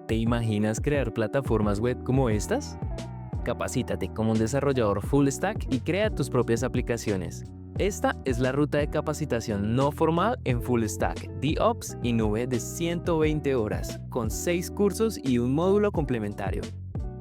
¿Te imaginas crear plataformas web como estas? Capacítate como un desarrollador full stack y crea tus propias aplicaciones. Esta es la ruta de capacitación no formal en Full Stack, DevOps y Nube de 120 horas, con 6 cursos y un módulo complementario.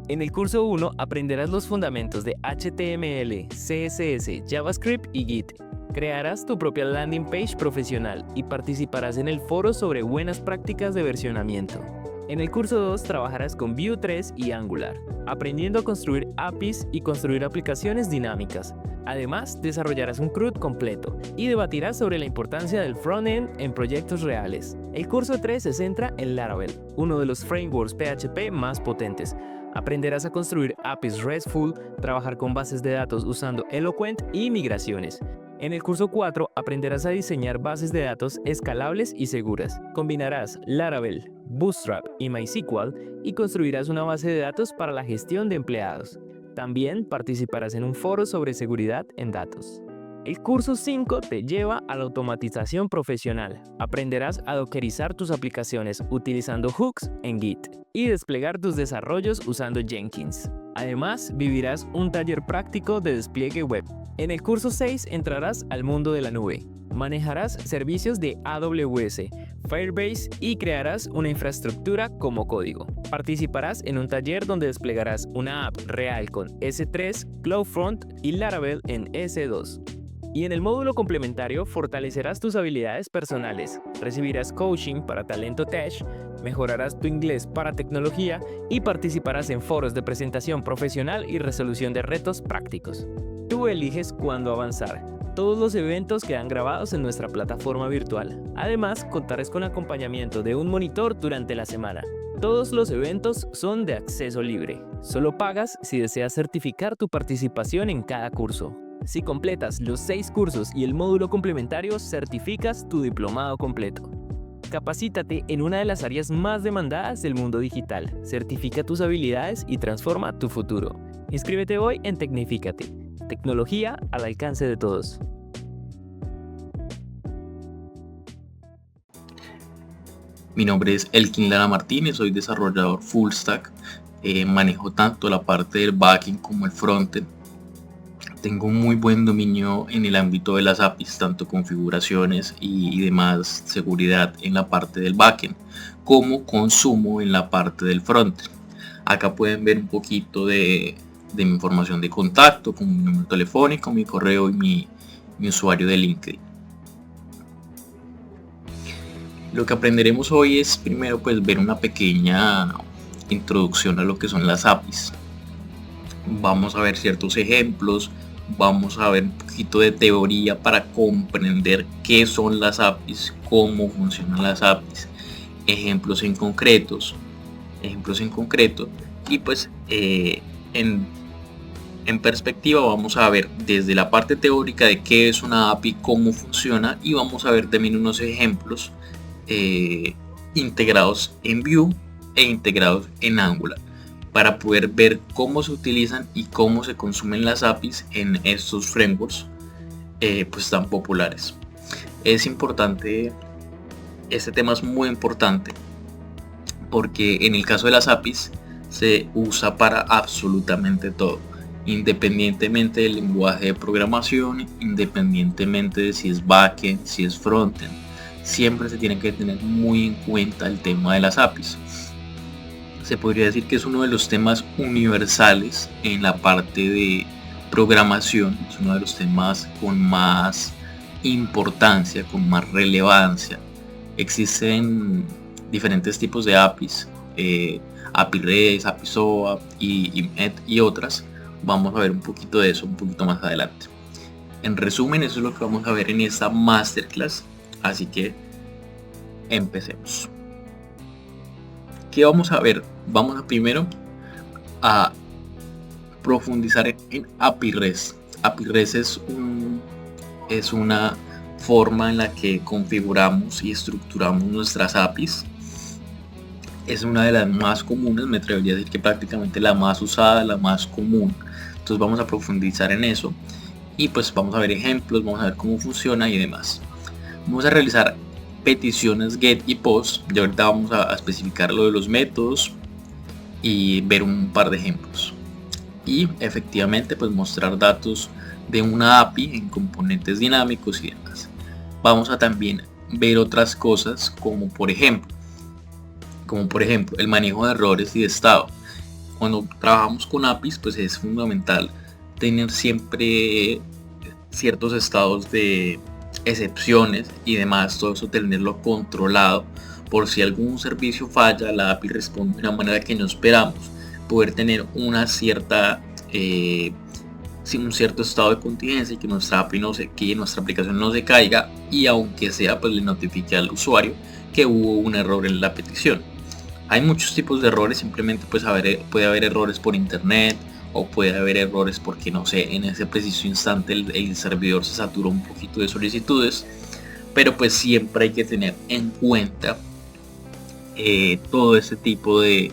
En el curso 1 aprenderás los fundamentos de HTML, CSS, JavaScript y Git. Crearás tu propia landing page profesional y participarás en el foro sobre buenas prácticas de versionamiento. En el curso 2 trabajarás con Vue 3 y Angular, aprendiendo a construir APIs y construir aplicaciones dinámicas. Además, desarrollarás un CRUD completo y debatirás sobre la importancia del frontend en proyectos reales. El curso 3 se centra en Laravel, uno de los frameworks PHP más potentes. Aprenderás a construir APIs RESTful, trabajar con bases de datos usando Eloquent y migraciones. En el curso 4 aprenderás a diseñar bases de datos escalables y seguras. Combinarás Laravel, Bootstrap y MySQL y construirás una base de datos para la gestión de empleados. También participarás en un foro sobre seguridad en datos. El curso 5 te lleva a la automatización profesional. Aprenderás a dockerizar tus aplicaciones utilizando hooks en Git y desplegar tus desarrollos usando Jenkins. Además, vivirás un taller práctico de despliegue web. En el curso 6 entrarás al mundo de la nube. Manejarás servicios de AWS, Firebase y crearás una infraestructura como código. Participarás en un taller donde desplegarás una app real con S3, CloudFront y Laravel en S2. Y en el módulo complementario fortalecerás tus habilidades personales, recibirás coaching para talento tech, mejorarás tu inglés para tecnología y participarás en foros de presentación profesional y resolución de retos prácticos. Tú eliges cuándo avanzar. Todos los eventos quedan grabados en nuestra plataforma virtual. Además, contarás con acompañamiento de un monitor durante la semana. Todos los eventos son de acceso libre. Solo pagas si deseas certificar tu participación en cada curso. Si completas los 6 cursos y el módulo complementario, certificas tu diplomado completo. Capacítate en una de las áreas más demandadas del mundo digital. Certifica tus habilidades y transforma tu futuro. Inscríbete hoy en Tecnifícate. Tecnología al alcance de todos. Mi nombre es Elkin Lara Martínez, soy desarrollador full stack. Manejo tanto la parte del backend como el frontend. Tengo un muy buen dominio en el ámbito de las APIs, tanto configuraciones y demás seguridad en la parte del backend, como consumo en la parte del frontend. Acá pueden ver un poquito de mi información de contacto, como mi número telefónico, mi correo y mi usuario de LinkedIn. Lo que aprenderemos hoy es primero pues ver una pequeña introducción a lo que son las APIs. Vamos a ver ciertos ejemplos, vamos a ver un poquito de teoría para comprender qué son las APIs, cómo funcionan las APIs, ejemplos en concreto y pues en perspectiva vamos a ver desde la parte teórica de qué es una API, cómo funciona, y vamos a ver también unos ejemplos integrados en Vue e integrados en Angular para poder ver cómo se utilizan y cómo se consumen las APIs en estos frameworks pues tan populares. Es importante, este tema es muy importante porque en el caso de las APIs se usa para absolutamente todo, independientemente del lenguaje de programación, independientemente de si es backend, si es frontend. Siempre se tiene que tener muy en cuenta el tema de las APIs. Se podría decir que es uno de los temas universales en la parte de programación, es uno de los temas con más importancia, con más relevancia. Existen diferentes tipos de APIs, API REST, API SOAP y otras. Vamos a ver un poquito de eso un poquito más adelante. En resumen, eso es lo que vamos a ver en esta masterclass, así que empecemos. ¿Qué vamos a ver? Vamos a primero a profundizar en API REST. API REST es una forma en la que configuramos y estructuramos nuestras APIs. Es una de las más comunes, me atrevería a decir que prácticamente la más usada, la más común. Entonces vamos a profundizar en eso y pues vamos a ver ejemplos, vamos a ver cómo funciona y demás. Vamos a realizar peticiones get y post. Y ahorita vamos a especificar lo de los métodos y ver un par de ejemplos. Y efectivamente pues mostrar datos de una API en componentes dinámicos y demás. Vamos a también ver otras cosas como por ejemplo el manejo de errores y de estado. Cuando trabajamos con APIs pues es fundamental tener siempre ciertos estados de excepciones y demás, todo eso tenerlo controlado por si algún servicio falla, la API responde de una manera que no esperamos, poder tener una cierta un cierto estado de contingencia y que nuestra API que nuestra aplicación no se caiga, y aunque sea pues le notifique al usuario que hubo un error en la petición. Hay muchos tipos de errores, simplemente pues puede haber errores por internet, o puede haber errores porque no sé, en ese preciso instante el servidor se saturó un poquito de solicitudes, pero pues siempre hay que tener en cuenta todo ese tipo de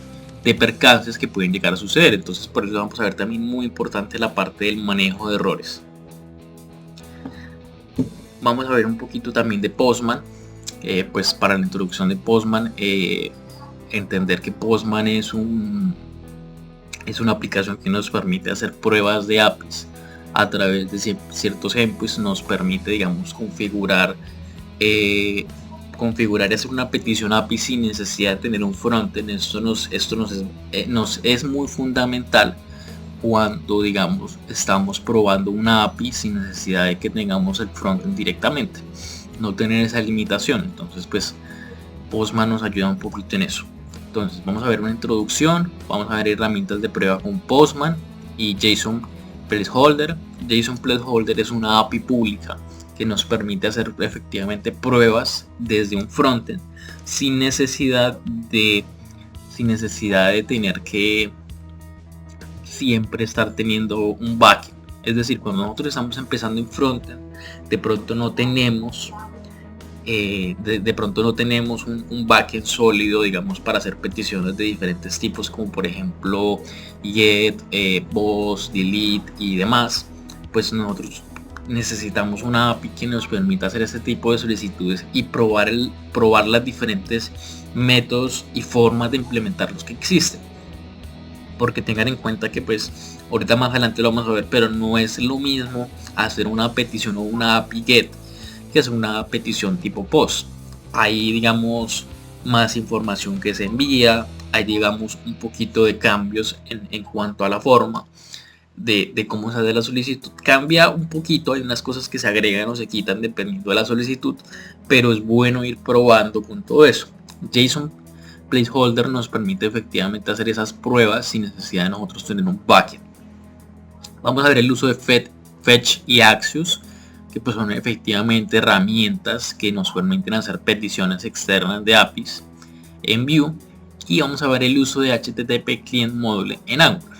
percances que pueden llegar a suceder. Entonces por eso vamos a ver también muy importante la parte del manejo de errores. Vamos a ver un poquito también de Postman. Pues para la introducción de Postman, entender que Postman es una aplicación que nos permite hacer pruebas de APIs a través de ciertos endpoints. Nos permite, digamos, configurar y hacer una petición API sin necesidad de tener un frontend. Esto nos es muy fundamental cuando, digamos, estamos probando una API sin necesidad de que tengamos el frontend directamente, no tener esa limitación. Entonces pues Postman nos ayuda un poquito en eso. Entonces vamos a ver una introducción, vamos a ver herramientas de prueba con Postman y JSON Placeholder. JSON Placeholder es una API pública que nos permite hacer efectivamente pruebas desde un frontend sin necesidad de tener que siempre estar teniendo un backend. Es decir, cuando nosotros estamos empezando en frontend, de pronto no tenemos un backend sólido, digamos, para hacer peticiones de diferentes tipos, como por ejemplo get, post, delete y demás. Pues nosotros necesitamos una API que nos permita hacer este tipo de solicitudes y probar las diferentes métodos y formas de implementarlos que existen. Porque tengan en cuenta que pues ahorita más adelante lo vamos a ver, pero no es lo mismo hacer una petición o una API get que es una petición tipo post. Hay, digamos, más información que se envía, hay, digamos, un poquito de cambios en cuanto a la forma de cómo se hace la solicitud. Cambia un poquito, hay unas cosas que se agregan o se quitan dependiendo de la solicitud, pero es bueno ir probando con todo eso. JSON Placeholder nos permite efectivamente hacer esas pruebas sin necesidad de nosotros tener un backend. Vamos a ver el uso de Fetch y Axios, que pues son efectivamente herramientas que nos permiten hacer peticiones externas de APIs en Vue. Y vamos a ver el uso de HTTP Client Module en Angular.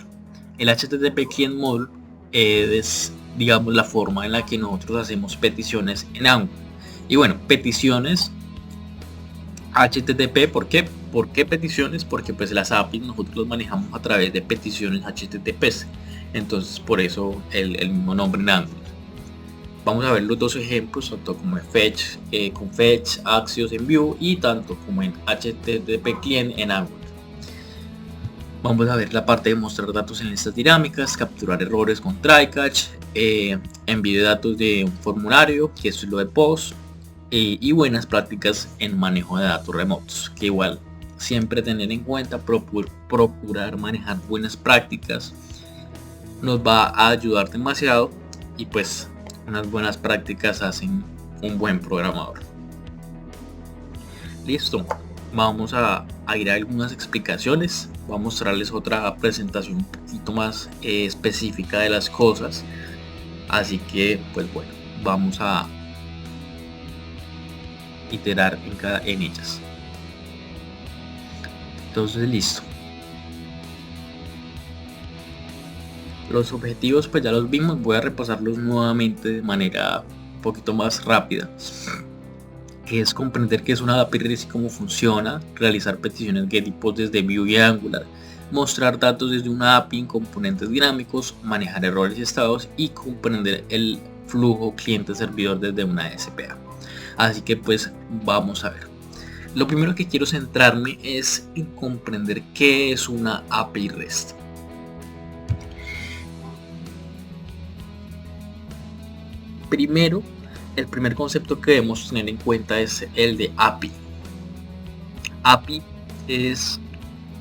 El HTTP Client Module es, digamos, la forma en la que nosotros hacemos peticiones en Angular. Y bueno, peticiones HTTP, ¿por qué? ¿Por qué peticiones? Porque pues las APIs nosotros las manejamos a través de peticiones HTTPs. Entonces por eso el mismo nombre en Angular. Vamos a ver los dos ejemplos, tanto como en con Fetch, Axios en Vue y tanto como en HTTP Client en Angular. Vamos a ver la parte de mostrar datos en listas dinámicas, capturar errores con try catch, envío de datos de un formulario, que esto es lo de post, y buenas prácticas en manejo de datos remotos, que igual siempre tener en cuenta, procurar manejar buenas prácticas nos va a ayudar demasiado, y pues unas buenas prácticas hacen un buen programador. Listo, vamos a ir a algunas explicaciones. Voy a mostrarles otra presentación un poquito más específica de las cosas, así que pues bueno, vamos a iterar en ellas. Entonces listo, los objetivos pues ya los vimos, voy a repasarlos nuevamente de manera un poquito más rápida. Que es comprender qué es una API y cómo funciona, realizar peticiones get y post desde Vue y Angular, mostrar datos desde una API en componentes dinámicos, manejar errores y estados y comprender el flujo cliente-servidor desde una SPA. Así que pues vamos a ver. Lo primero que quiero centrarme es en comprender qué es una API REST. Primero, el primer concepto que debemos tener en cuenta es el de API. API es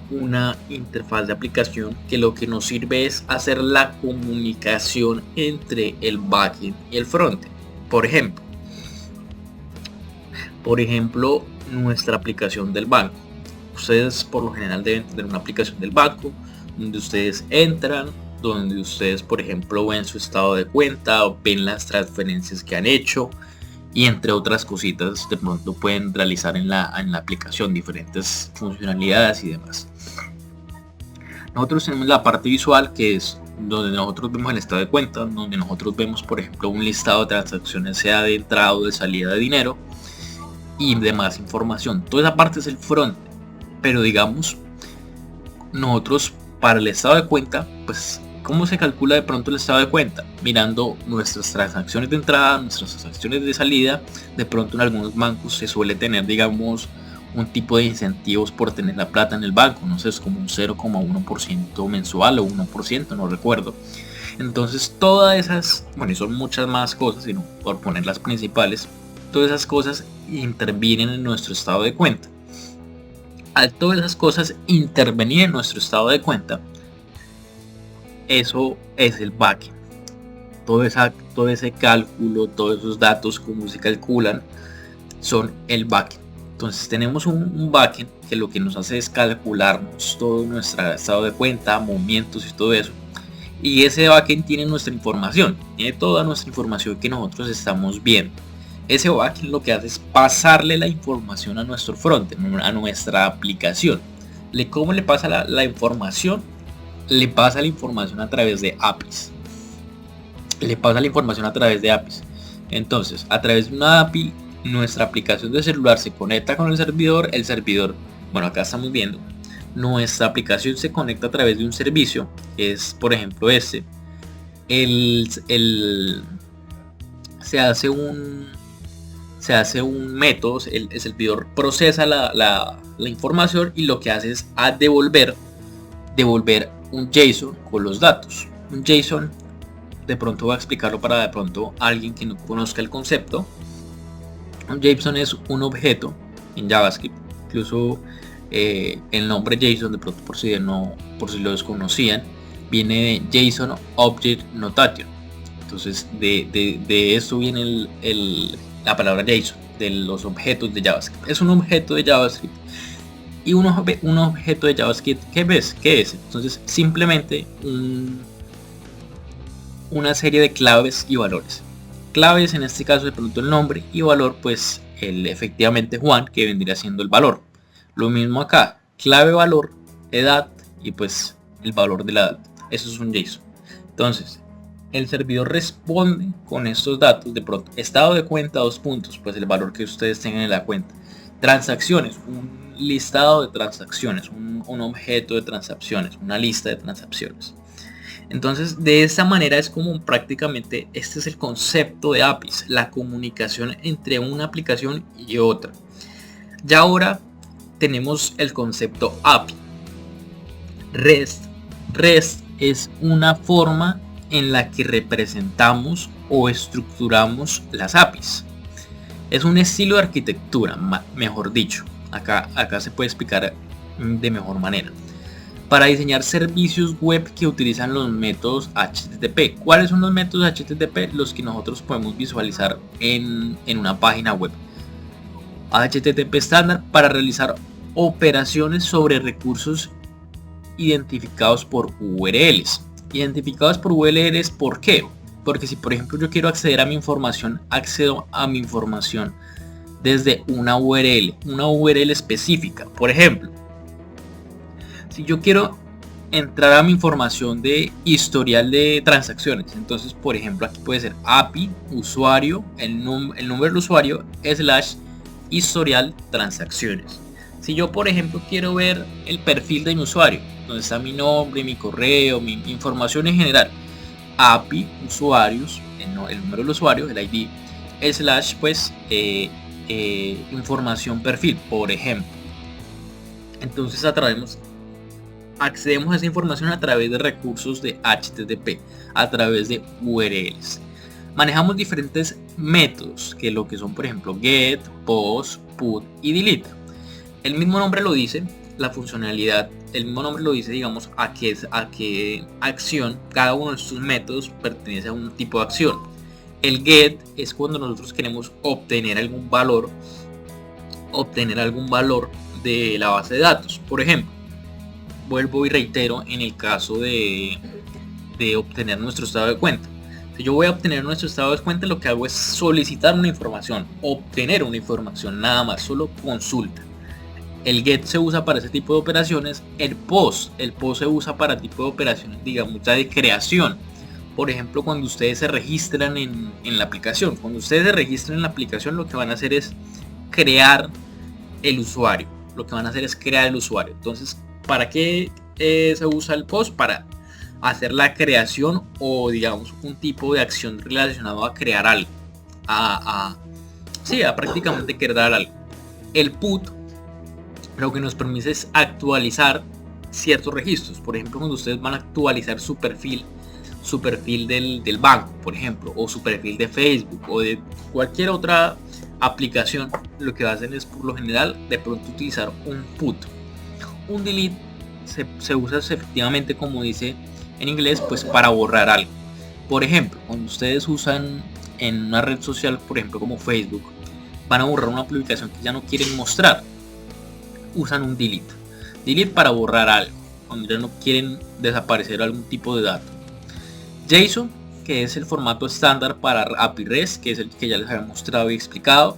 una interfaz de aplicación que lo que nos sirve es hacer la comunicación entre el backend y el frontend. Por ejemplo, nuestra aplicación del banco. Ustedes por lo general deben tener una aplicación del banco donde ustedes entran, donde ustedes por ejemplo ven su estado de cuenta, o ven las transferencias que han hecho y entre otras cositas de pronto pueden realizar en la aplicación diferentes funcionalidades y demás. Nosotros tenemos la parte visual, que es donde nosotros vemos el estado de cuenta, donde nosotros vemos por ejemplo un listado de transacciones, sea de entrada o de salida de dinero y demás información. Toda esa parte es el front, pero digamos nosotros para el estado de cuenta, pues ¿cómo se calcula de pronto el estado de cuenta? Mirando nuestras transacciones de entrada, nuestras transacciones de salida. De pronto en algunos bancos se suele tener, digamos, un tipo de incentivos por tener la plata en el banco. No sé, es como un 0,1% mensual o 1%, no recuerdo. Entonces todas esas, bueno, y son muchas más cosas, sino por poner las principales, todas esas cosas intervienen en nuestro estado de cuenta. Al todas esas cosas intervenir en nuestro estado de cuenta, eso es el backend. Todo ese cálculo, todos esos datos, cómo se calculan, son el backend. Entonces tenemos un backend que lo que nos hace es calcularnos todo nuestro estado de cuenta, movimientos y todo eso. Y ese backend tiene nuestra información, tiene toda nuestra información que nosotros estamos viendo. Ese backend lo que hace es pasarle la información a nuestro frontend, a nuestra aplicación. ¿Cómo le pasa la información? Le pasa la información a través de APIs. Entonces, a través de una API, nuestra aplicación de celular se conecta con el servidor. Bueno, acá estamos viendo, nuestra aplicación se conecta a través de un servicio, que es por ejemplo se hace un método, el servidor procesa la información y lo que hace es devolver un JSON con los datos. Un JSON, de pronto voy a explicarlo para de pronto alguien que no conozca el concepto. Un JSON es un objeto en JavaScript. Incluso el nombre JSON, de pronto por si lo desconocían, viene de JSON Object Notation. Entonces de esto viene la palabra JSON, de los objetos de JavaScript. Es un objeto de JavaScript. Y un objeto de JavaScript, ¿qué es? Entonces simplemente una serie de claves y valores. Claves en este caso de pronto el nombre, y valor pues efectivamente Juan, que vendría siendo el valor. Lo mismo acá, clave, valor, edad y pues el valor de la edad. Eso es un JSON. Entonces el servidor responde con estos datos, de pronto estado de cuenta, 2 puntos, pues el valor que ustedes tengan en la cuenta. Transacciones, un listado de transacciones, un objeto de transacciones, una lista de transacciones. Entonces de esta manera es como prácticamente este es el concepto de APIs, la comunicación entre una aplicación y otra. Ya ahora tenemos el concepto API. REST es una forma en la que representamos o estructuramos las APIs. Es un estilo de arquitectura, mejor dicho. Acá se puede explicar de mejor manera. Para diseñar servicios web que utilizan los métodos HTTP. ¿Cuáles son los métodos HTTP? Los que nosotros podemos visualizar en una página web. HTTP estándar para realizar operaciones sobre recursos identificados por URLs. Identificados por URLs, ¿por qué? Porque si por ejemplo yo quiero acceder a mi información, accedo a mi información desde una URL específica. Por ejemplo, si yo quiero entrar a mi información de historial de transacciones, entonces por ejemplo aquí puede ser API, usuario, el nombre del usuario, / historial transacciones. Si yo por ejemplo quiero ver el perfil de mi usuario, donde está mi nombre, mi correo, mi información en general, API, usuarios, el número del usuario, el ID, / pues información perfil, por ejemplo. Entonces accedemos a esa información a través de recursos de HTTP, a través de URLs. Manejamos diferentes métodos, que lo que son, por ejemplo, get, post, put y delete. El mismo nombre lo dice, la funcionalidad, el mismo nombre lo dice, digamos, a qué acción cada uno de estos métodos pertenece a un tipo de acción. El get es cuando nosotros queremos obtener algún valor de la base de datos. Por ejemplo, vuelvo y reitero en el caso de obtener nuestro estado de cuenta. Si yo voy a obtener nuestro estado de cuenta, lo que hago es solicitar una información, obtener una información, nada más, solo consulta. El get se usa para ese tipo de operaciones. El post se usa para tipo de operaciones, digamos, de creación. Por ejemplo, cuando ustedes se registran en la aplicación. Cuando ustedes se registran en la aplicación, lo que van a hacer es crear el usuario. Entonces, ¿para qué se usa el post? Para hacer la creación o, digamos, un tipo de acción relacionado a crear algo. A prácticamente crear algo. El put lo que nos permite es actualizar ciertos registros. Por ejemplo, cuando ustedes van a actualizar su perfil del banco, por ejemplo, o su perfil de Facebook o de cualquier otra aplicación, lo que hacen es, por lo general, de pronto utilizar un put. Un delete se usa efectivamente, como dice en inglés, pues para borrar algo. Por ejemplo, cuando ustedes usan en una red social, por ejemplo como Facebook, van a borrar una publicación que ya no quieren mostrar, usan un delete para borrar algo, cuando ya no quieren desaparecer algún tipo de dato. JSON, que es el formato estándar para API REST, que es el que ya les había mostrado y explicado.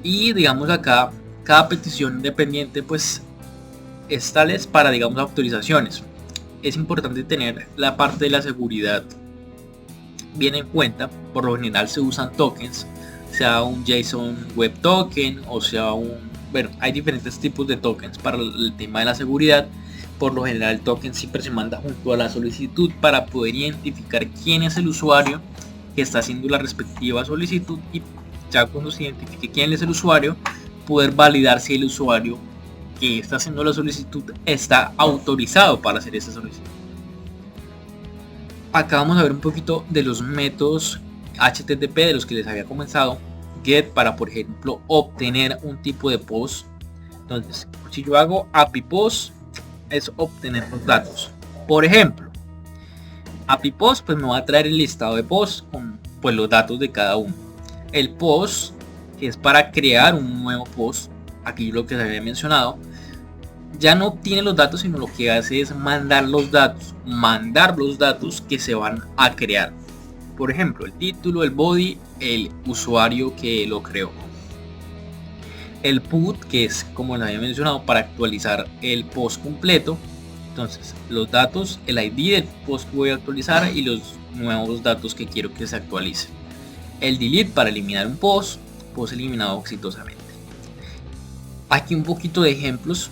Y digamos acá, cada petición independiente pues es tales para, digamos, autorizaciones. Es importante tener la parte de la seguridad bien en cuenta. Por lo general se usan tokens, sea un JSON Web Token o sea hay diferentes tipos de tokens para el tema de la seguridad. Por lo general el token siempre se manda junto a la solicitud para poder identificar quién es el usuario que está haciendo la respectiva solicitud, y ya cuando se identifique quién es el usuario, poder validar si el usuario que está haciendo la solicitud está autorizado para hacer esa solicitud. Acá vamos a ver un poquito de los métodos HTTP de los que les había comenzado. Get para, por ejemplo, obtener un tipo de post. Entonces, si yo hago API post, es obtener los datos. Por ejemplo, API post pues me va a traer el listado de posts con pues los datos de cada uno. El post, que es para crear un nuevo post, aquí lo que se había mencionado, ya no obtiene los datos, sino lo que hace es mandar los datos que se van a crear. Por ejemplo, el título, el body, el usuario que lo creó. El put, que es, como les había mencionado, para actualizar el post completo. Entonces, los datos, el ID del post que voy a actualizar y los nuevos datos que quiero que se actualicen. El delete para eliminar un post eliminado exitosamente. Aquí un poquito de ejemplos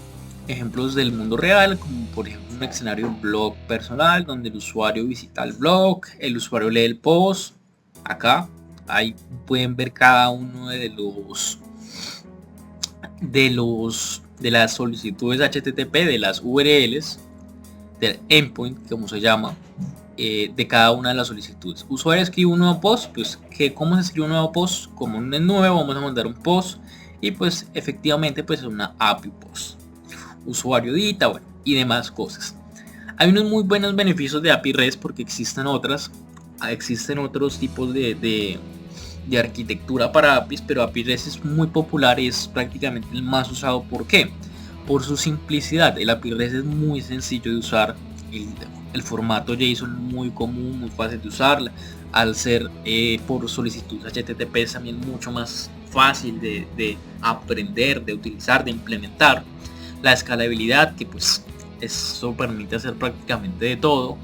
del mundo real, como por ejemplo un escenario blog personal donde el usuario visita el blog, el usuario lee el post. Acá ahí pueden ver cada uno de las solicitudes HTTP, de las URLs, del endpoint, como se llama, de cada una de las solicitudes. Usuario escribe un nuevo post, pues ¿cómo se escribe un nuevo post? Como un nuevo, vamos a mandar un post y pues efectivamente pues es una API post. Usuario edita, y demás cosas. Hay unos muy buenos beneficios de API REST porque existen otros tipos de arquitectura para APIs, pero API REST es muy popular y es prácticamente el más usado. ¿Por qué? Por su simplicidad. El API REST es muy sencillo de usar, el formato JSON muy común, muy fácil de usar, al ser por solicitud HTTP es también mucho más fácil de aprender, de utilizar, de implementar. La escalabilidad, que pues eso permite hacer prácticamente de todo.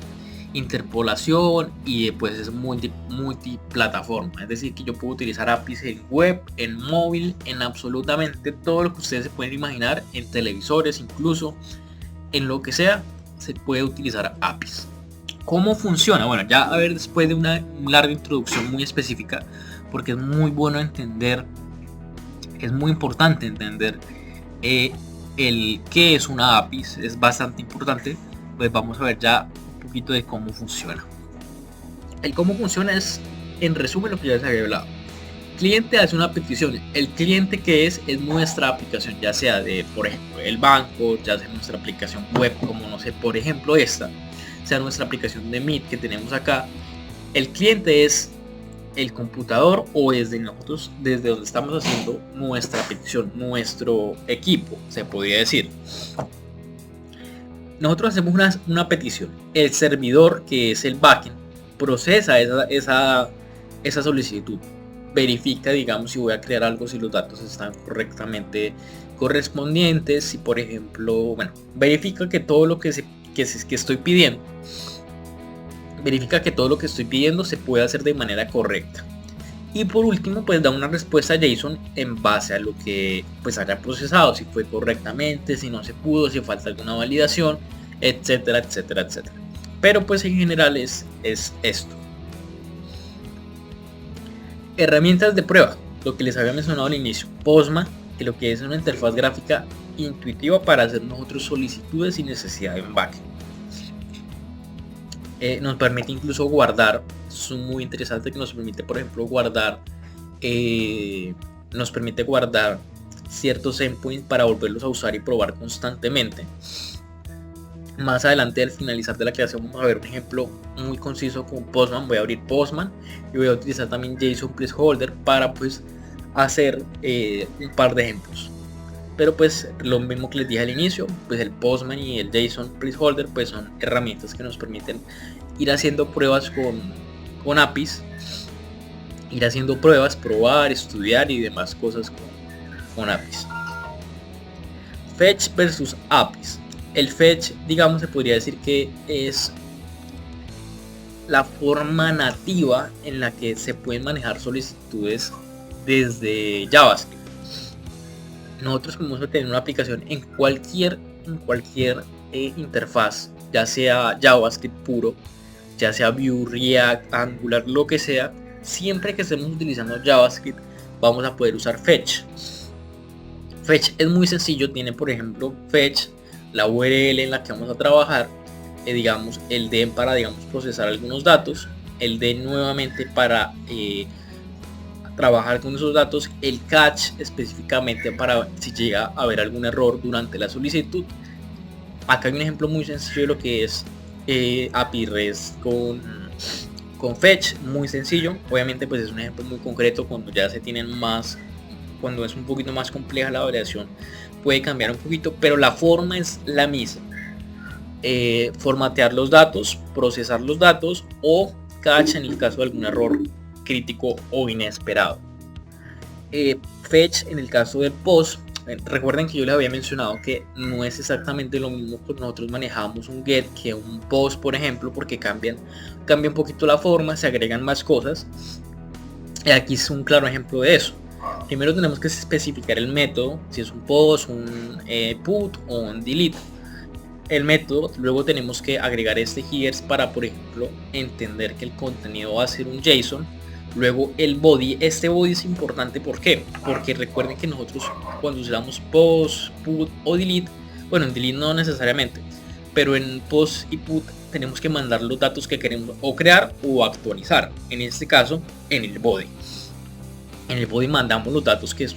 Interpolación, y pues es multiplataforma, es decir, que yo puedo utilizar APIs en web, en móvil, en absolutamente todo lo que ustedes se pueden imaginar, en televisores, incluso en lo que sea se puede utilizar APIs. ¿Cómo funciona? Bueno, ya a ver, después de una larga introducción muy específica, porque es muy bueno entender, es muy importante entender el qué es una API, es bastante importante. Pues vamos a ver ya un poquito de cómo funciona. El cómo funciona es, en resumen, lo que ya les había hablado. Cliente hace una petición. El cliente que es nuestra aplicación, ya sea de, por ejemplo, el banco, ya sea nuestra aplicación web, como no sé, por ejemplo esta, sea nuestra aplicación de Meet que tenemos acá. El cliente es el computador o desde nosotros, desde donde estamos haciendo nuestra petición, nuestro equipo, se podría decir. Nosotros hacemos una petición. El servidor, que es el backend, procesa esa solicitud. Verifica, digamos, si voy a crear algo, si los datos están correctamente correspondientes, si por ejemplo, bueno, verifica que todo lo que estoy pidiendo, verifica que todo lo que estoy pidiendo se puede hacer de manera correcta. Y por último, pues da una respuesta JSON en base a lo que pues haya procesado, si fue correctamente, si no se pudo, si falta alguna validación, etcétera, etcétera, etcétera. Pero pues en general es esto. Herramientas de prueba, lo que les había mencionado al inicio. Postman, que lo que es una interfaz gráfica intuitiva para hacer nosotros solicitudes sin necesidad de un backend. Nos permite incluso guardar, es muy interesante que nos permite, por ejemplo, guardar ciertos endpoints para volverlos a usar y probar constantemente. Más adelante, al finalizar de la creación, vamos a ver un ejemplo muy conciso con Postman. Voy a abrir Postman y voy a utilizar también JSON Placeholder para pues hacer un par de ejemplos. Pero pues lo mismo que les dije al inicio, pues el Postman y el JSON Placeholder pues son herramientas que nos permiten ir haciendo pruebas con APIs, ir haciendo pruebas, probar, estudiar y demás cosas con APIs. Fetch versus APIs. El fetch, digamos, se podría decir que es la forma nativa en la que se pueden manejar solicitudes desde JavaScript. Nosotros podemos tener una aplicación en cualquier interfaz, ya sea JavaScript puro, ya sea Vue, React, Angular, lo que sea. Siempre que estemos utilizando JavaScript vamos a poder usar fetch. Fetch es muy sencillo, tiene por ejemplo fetch, la URL en la que vamos a trabajar, digamos el D para procesar algunos datos, el D nuevamente para trabajar con esos datos, el catch específicamente para si llega a haber algún error durante la solicitud. Acá hay un ejemplo muy sencillo de lo que es API REST con fetch, muy sencillo. Obviamente pues es un ejemplo muy concreto. Cuando ya se tienen más, cuando es un poquito más compleja la variación, puede cambiar un poquito, pero la forma es la misma. Formatear los datos, procesar los datos o catch en el caso de algún error crítico o inesperado. Fetch en el caso del post. Recuerden que yo les había mencionado que no es exactamente lo mismo que nosotros manejamos un get que un post, por ejemplo, porque cambia un poquito la forma, se agregan más cosas. Y aquí es un claro ejemplo de eso. Primero tenemos que especificar el método, si es un post, un put o un delete. El método, luego tenemos que agregar este headers para, por ejemplo, entender que el contenido va a ser un JSON. Luego el body, este body es importante, ¿por qué? Porque recuerden que nosotros cuando usamos post, put o delete, bueno, en delete no necesariamente, pero en post y put tenemos que mandar los datos que queremos o crear o actualizar. En este caso, en el body. En el body mandamos los datos que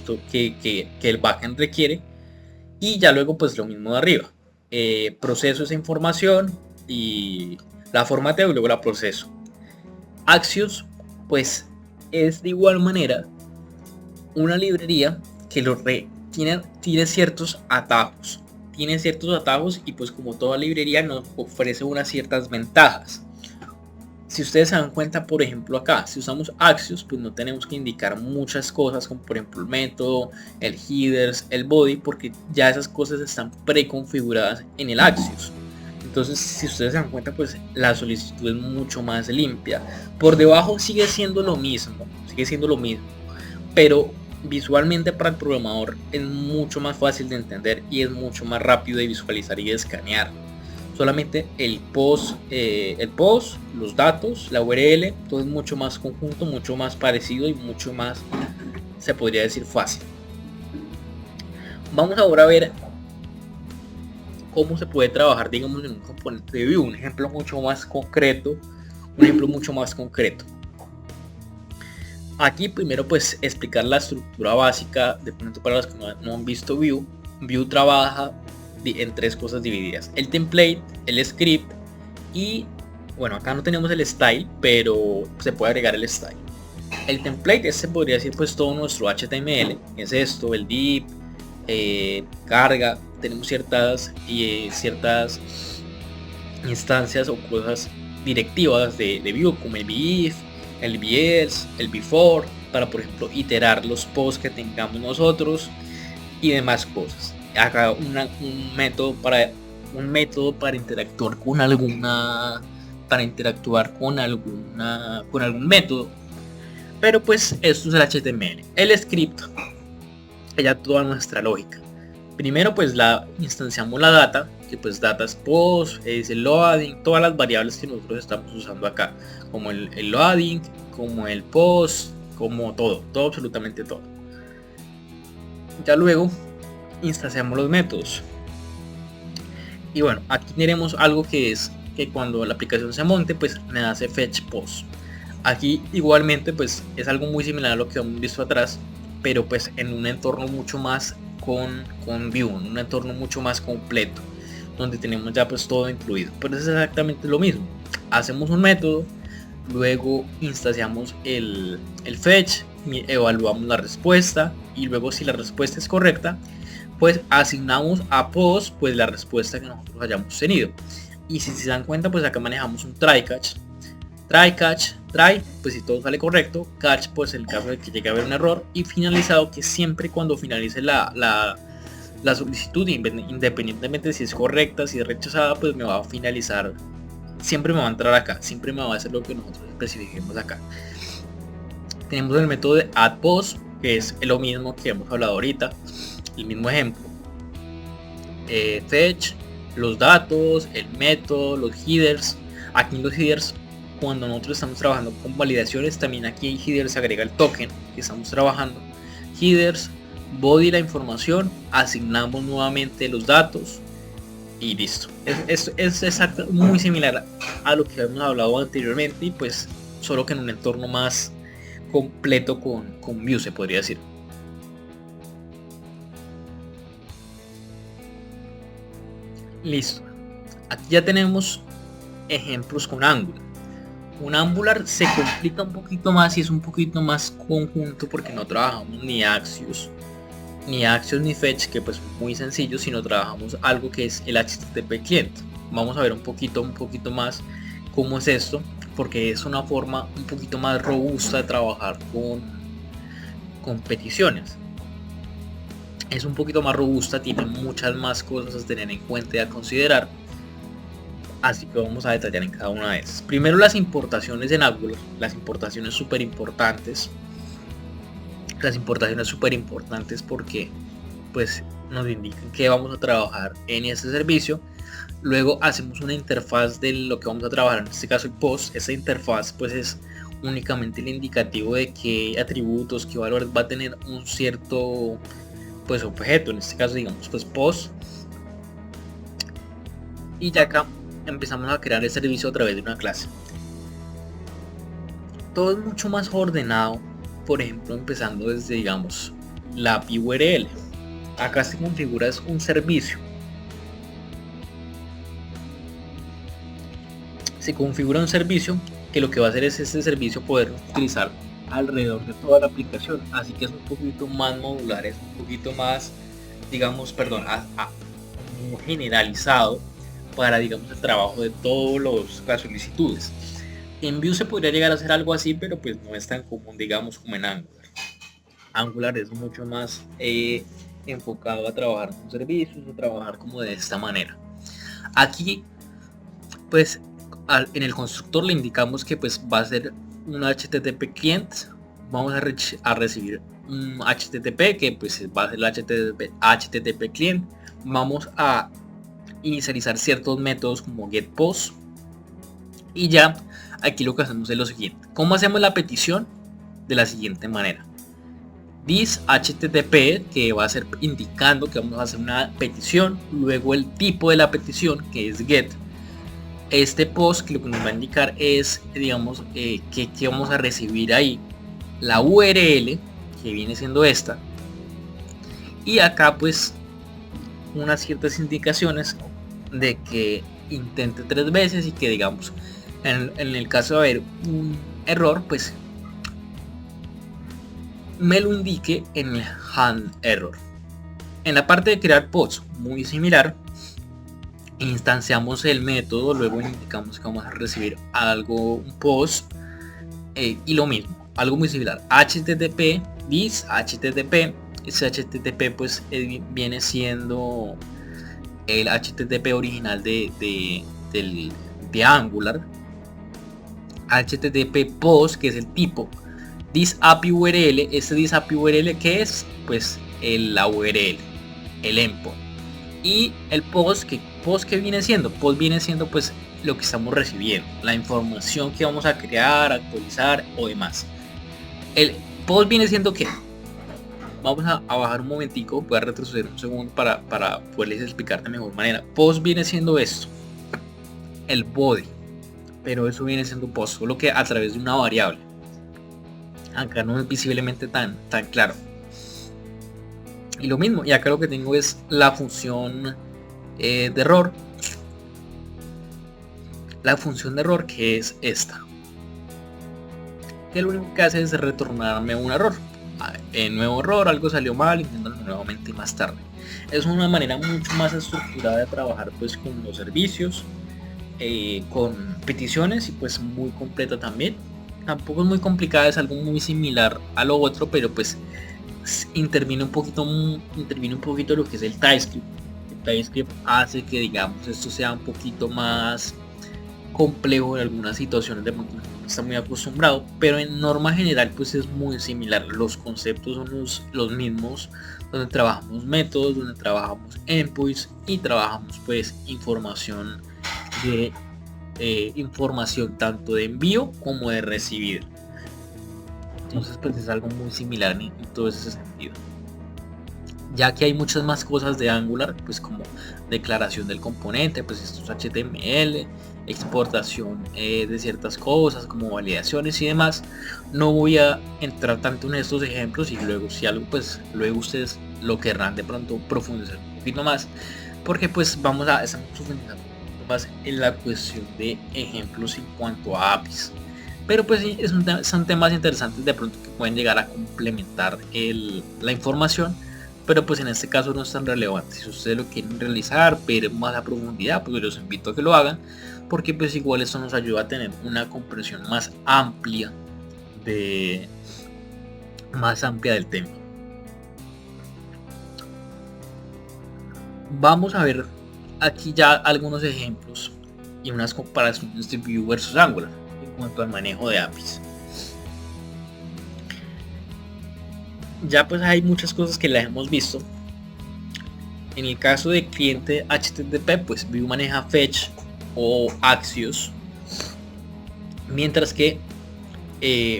el backend requiere y ya luego pues lo mismo de arriba. Proceso esa información y la formateo y luego la proceso. Axios pues es de igual manera una librería que tiene ciertos atajos. Tiene ciertos atajos y pues como toda librería nos ofrece unas ciertas ventajas. Si ustedes se dan cuenta, por ejemplo acá, si usamos Axios, pues no tenemos que indicar muchas cosas como por ejemplo el método, el headers, el body, porque ya esas cosas están preconfiguradas en el Axios. Entonces, si ustedes se dan cuenta, pues la solicitud es mucho más limpia. Por debajo sigue siendo lo mismo, pero visualmente para el programador es mucho más fácil de entender y es mucho más rápido de visualizar y de escanear. solamente el post, los datos, la URL, todo es mucho más conjunto, mucho más parecido y mucho más, se podría decir, fácil. Vamos ahora a ver cómo se puede trabajar, digamos, en un componente de Vue, un ejemplo mucho más concreto. Aquí primero pues explicar la estructura básica, de pronto para los que no han visto Vue. Vue trabaja en tres cosas divididas: el template, el script y, bueno, acá no tenemos el style, pero se puede agregar el style. El template, este podría decir pues todo nuestro HTML, es esto, el div, carga, tenemos ciertas instancias o cosas directivas de Vue, como el if, el else, el before, para por ejemplo iterar los posts que tengamos nosotros y demás cosas. Acá un método para interactuar con algún método. Pero pues esto es el HTML. El script, ya toda nuestra lógica. Primero pues instanciamos la data, que pues data es post, es el loading, todas las variables que nosotros estamos usando acá, como el loading, como el post, como todo, absolutamente todo. Ya luego instanciamos los métodos. Y bueno, aquí tenemos algo que es que cuando la aplicación se monte, pues me hace fetch post. Aquí igualmente pues es algo muy similar a lo que hemos visto atrás, pero pues en un entorno mucho más con Vue, un entorno mucho más completo, donde tenemos ya pues todo incluido. Pero es exactamente lo mismo. Hacemos un método, luego instanciamos el fetch, evaluamos la respuesta y luego, si la respuesta es correcta, pues asignamos a post pues la respuesta que nosotros hayamos tenido. Y si se dan cuenta, pues acá manejamos un try catch, pues si todo sale correcto, catch pues el caso de que llegue a haber un error, y finalizado, que siempre cuando finalice la solicitud, independientemente si es correcta, si es rechazada, pues me va a finalizar, siempre me va a entrar acá, siempre me va a hacer lo que nosotros especifiquemos acá. Tenemos el método de add post, que es lo mismo que hemos hablado ahorita, el mismo ejemplo. Fetch, los datos, el método, los headers. Aquí en los headers, cuando nosotros estamos trabajando con validaciones, también aquí en headers se agrega el token que estamos trabajando. Headers, body, la información, asignamos nuevamente los datos y listo. Es exacto, muy similar a lo que hemos hablado anteriormente, y pues solo que en un entorno más completo con Vue, se podría decir. Listo. Aquí ya tenemos ejemplos con Angular. Un Angular se complica un poquito más y es un poquito más conjunto, porque no trabajamos ni Axios ni Fetch, que pues muy sencillo, sino trabajamos algo que es el HTTP client. Vamos a ver un poquito más cómo es esto, porque es una forma un poquito más robusta de trabajar con peticiones. Es un poquito más robusta, tiene muchas más cosas a tener en cuenta y a considerar. Así que vamos a detallar en cada una de esas. Primero, las importaciones en Angular. Las importaciones súper importantes. Porque pues nos indican que vamos a trabajar en este servicio. Luego hacemos una interfaz de lo que vamos a trabajar, en este caso el post. Esa interfaz pues es únicamente el indicativo de qué atributos, qué valores va a tener un cierto pues objeto, en este caso digamos pues post. Y ya acá empezamos a crear el servicio a través de una clase. Todo es mucho más ordenado, por ejemplo empezando desde digamos la API URL. Acá se configura un servicio. Se configura un servicio que lo que va a hacer es este servicio poder utilizar alrededor de toda la aplicación, así que es un poquito más modular, es un poquito más, digamos, generalizado para, digamos, el trabajo de todas las solicitudes. En Vue se podría llegar a hacer algo así, pero pues no es tan común, digamos, como en Angular. Angular es mucho más enfocado a trabajar con servicios, o trabajar como de esta manera. Aquí pues en el constructor le indicamos que pues va a ser un HTTP client. Vamos a recibir un HTTP que pues va a ser el HTTP client. Vamos a inicializar ciertos métodos como getPost. Y ya aquí lo que hacemos es lo siguiente. ¿Cómo hacemos la petición? De la siguiente manera. This HTTP, que va a ser indicando que vamos a hacer una petición, luego el tipo de la petición, que es get. Este post, que lo que nos va a indicar es, digamos, que vamos a recibir ahí, la URL, que viene siendo esta, y acá pues unas ciertas indicaciones de que intente 3 veces y que, digamos, en el caso de haber un error, pues me lo indique en el hand error. En la parte de crear posts, muy similar, instanciamos el método, luego indicamos que vamos a recibir algo, un post, y lo mismo, algo muy similar, http this http. Ese http pues viene siendo el http original de Angular. HTTP post, que es el tipo. This API URL, este this API URL, que es pues la URL, el endpoint. Y el post que viene siendo, pues lo que estamos recibiendo, la información que vamos a crear, actualizar o demás. El post viene siendo que vamos a bajar un momentico, voy a retroceder un segundo para poderles explicar de mejor manera. Post viene siendo esto, el body, pero eso viene siendo post, solo que a través de una variable. Acá no es visiblemente tan claro. Y lo mismo, y acá lo que tengo es la función de error. La función de error, que es esta, que lo único que hace es retornarme un error. Nuevo error, algo salió mal, intentando nuevamente más tarde. Es una manera mucho más estructurada de trabajar pues con los servicios, con peticiones, y pues muy completa también. Tampoco es muy complicada, es algo muy similar a lo otro, pero pues interviene un poquito lo que es el TypeScript. El TypeScript hace que, digamos, esto sea un poquito más complejo en algunas situaciones, de pronto no está muy acostumbrado, pero en norma general pues es muy similar. Los conceptos son los mismos, donde trabajamos métodos, donde trabajamos endpoints y trabajamos pues información tanto de envío como de recibir. Entonces pues es algo muy similar en todo ese sentido, ya que hay muchas más cosas de Angular, pues como declaración del componente, pues esto es HTML, exportación de ciertas cosas como validaciones y demás. No voy a entrar tanto en estos ejemplos, y luego si algo pues luego ustedes lo querrán de pronto profundizar un poquito más, porque pues estamos profundizando más en la cuestión de ejemplos en cuanto a APIs. Pero pues sí, son temas interesantes de pronto que pueden llegar a complementar la información, pero pues en este caso no es tan relevante. Si ustedes lo quieren realizar, ver más a profundidad, pues los invito a que lo hagan, porque pues igual esto nos ayuda a tener una comprensión más amplia del tema. Vamos a ver aquí ya algunos ejemplos y unas comparaciones de Vue versus Angular en cuanto al manejo de APIs. Ya pues hay muchas cosas que las hemos visto. En el caso de cliente HTTP, pues Vue maneja Fetch o Axios, mientras que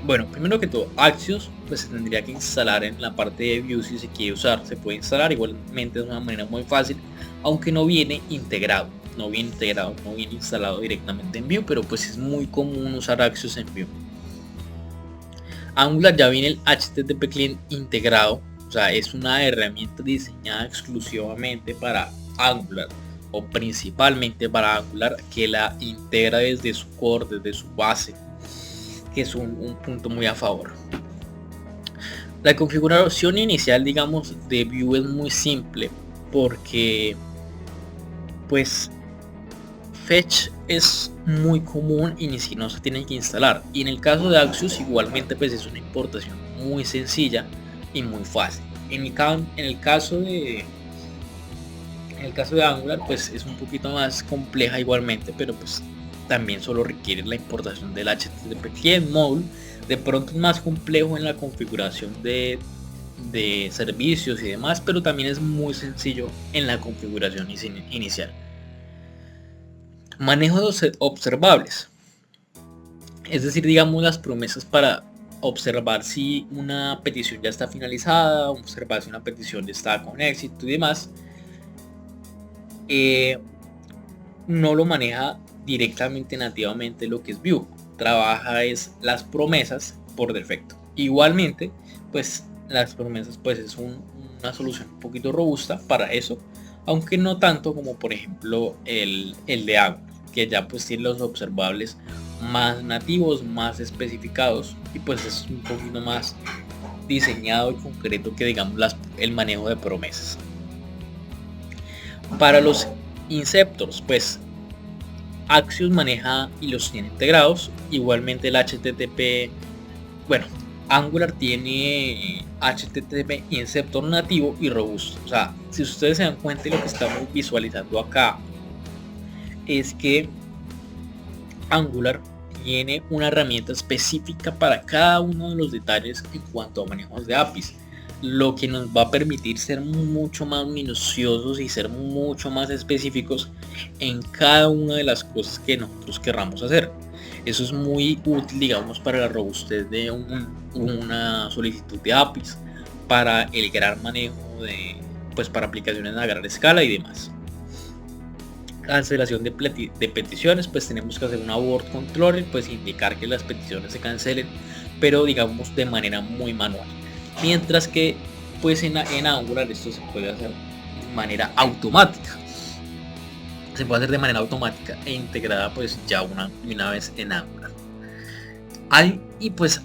bueno, primero que todo, Axios pues se tendría que instalar en la parte de Vue. Si se quiere usar, se puede instalar igualmente de una manera muy fácil, aunque no viene integrado, no viene instalado directamente en Vue, pero pues es muy común usar Axios en Vue. Angular ya viene el HTTP client integrado, o sea, es una herramienta diseñada exclusivamente para Angular, o principalmente para Angular, que la integra desde su core, desde su base, que es un punto muy a favor. La configuración inicial, digamos, de Vue es muy simple, porque pues Fetch es muy común y ni siquiera no se tiene que instalar, y en el caso de Axios igualmente pues es una importación muy sencilla y muy fácil. En el caso de Angular pues es un poquito más compleja igualmente, pero pues también solo requiere la importación del HTTP client module. De pronto es más complejo en la configuración de servicios y demás, pero también es muy sencillo en la configuración inicial. Manejo de observables. Es decir, digamos las promesas para observar si una petición ya está finalizada, observar si una petición ya está con éxito y demás. No lo maneja directamente nativamente lo que es Vue. Trabaja es las promesas por defecto. Igualmente, pues las promesas pues es una solución un poquito robusta para eso, aunque no tanto como por ejemplo el de Angular, que ya pues tiene los observables más nativos, más especificados, y pues es un poquito más diseñado y concreto que digamos el manejo de promesas. Para los inceptors, pues Axios maneja y los tiene integrados. Igualmente el HTTP, bueno, Angular tiene HTTP Inceptor nativo y robusto. O sea, si ustedes se dan cuenta de lo que estamos visualizando acá, es que Angular tiene una herramienta específica para cada uno de los detalles en cuanto a manejos de APIs, lo que nos va a permitir ser mucho más minuciosos y ser mucho más específicos en cada una de las cosas que nosotros querramos hacer. Eso es muy útil, digamos, para la robustez de una solicitud de APIs, para el gran manejo de, pues, para aplicaciones a gran escala y demás. Cancelación de peticiones, pues tenemos que hacer una word controller, pues indicar que las peticiones se cancelen, pero digamos de manera muy manual. Mientras que pues en Angular esto se puede hacer de manera automática. Se puede hacer de manera automática e integrada pues ya una vez en Angular. Y pues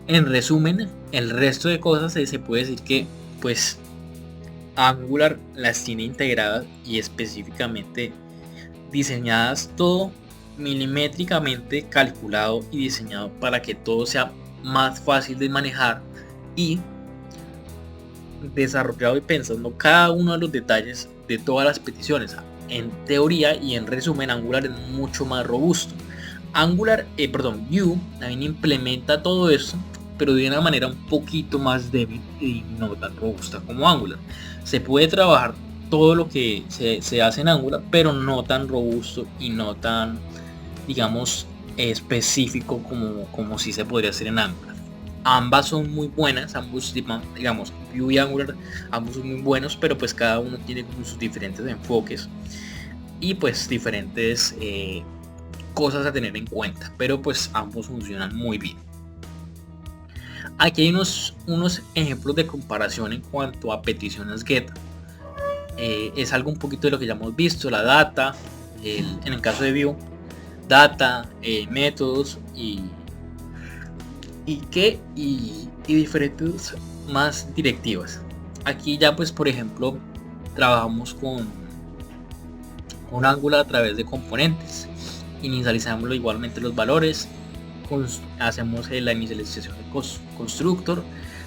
en resumen, el resto de cosas se puede decir que pues Angular las tiene integradas y específicamente diseñadas, todo milimétricamente calculado y diseñado para que todo sea más fácil de manejar y desarrollado y pensando cada uno de los detalles de todas las peticiones. En teoría y en resumen, Angular es mucho más robusto. Vue también implementa todo esto, pero de una manera un poquito más débil y no tan robusta como Angular. Se puede trabajar todo lo que se hace en Angular, pero no tan robusto y no tan, digamos, específico como si se podría hacer en Angular. Ambas son muy buenas, ambos, digamos, Vue y Angular, ambos son muy buenos, pero pues cada uno tiene como sus diferentes enfoques y pues diferentes cosas a tener en cuenta, pero pues ambos funcionan muy bien. Aquí hay unos ejemplos de comparación en cuanto a peticiones GET. Es algo un poquito de lo que ya hemos visto, la data, en el caso de Vue, data, métodos y diferentes más directivas. Aquí ya pues por ejemplo trabajamos con Angular a través de componentes, inicializamos igualmente los valores, hacemos la inicialización de constructor,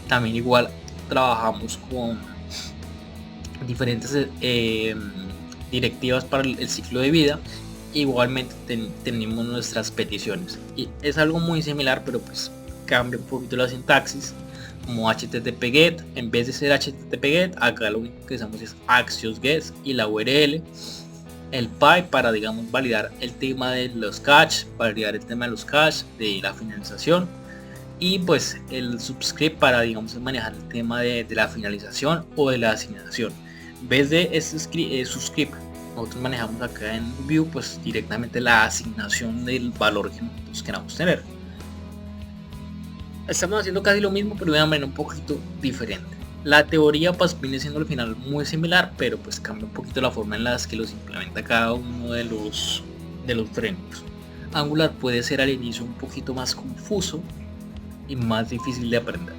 también igual trabajamos con diferentes directivas para el ciclo de vida. Igualmente tenemos nuestras peticiones y es algo muy similar, pero pues cambia un poquito la sintaxis, como HTTP GET, en vez de ser HTTP GET, acá lo único que usamos es Axios GET y la URL, el PY para digamos validar el tema de los cache, validar el tema de los cache, de la finalización, y pues el subscript para digamos manejar el tema de la finalización o de la asignación. En vez de este subscript, nosotros manejamos acá en Vue pues directamente la asignación del valor que nosotros queramos tener. Estamos haciendo casi lo mismo, pero de una manera un poquito diferente. La teoría pues viene siendo al final muy similar, pero pues cambia un poquito la forma en la que los implementa cada uno de los frameworks. Angular puede ser al inicio un poquito más confuso y más difícil de aprender.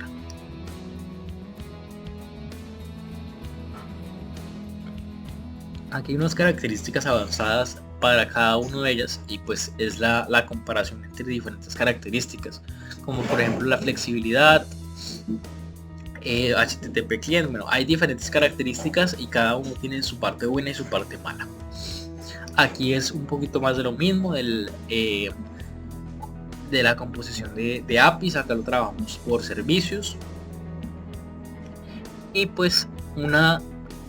Aquí hay unas características avanzadas para cada una de ellas y pues es la comparación entre diferentes características, como por ejemplo la flexibilidad, HTTP client. Bueno, hay diferentes características y cada uno tiene su parte buena y su parte mala. Aquí es un poquito más de lo mismo de la composición de APIs. Acá lo trabajamos por servicios y pues una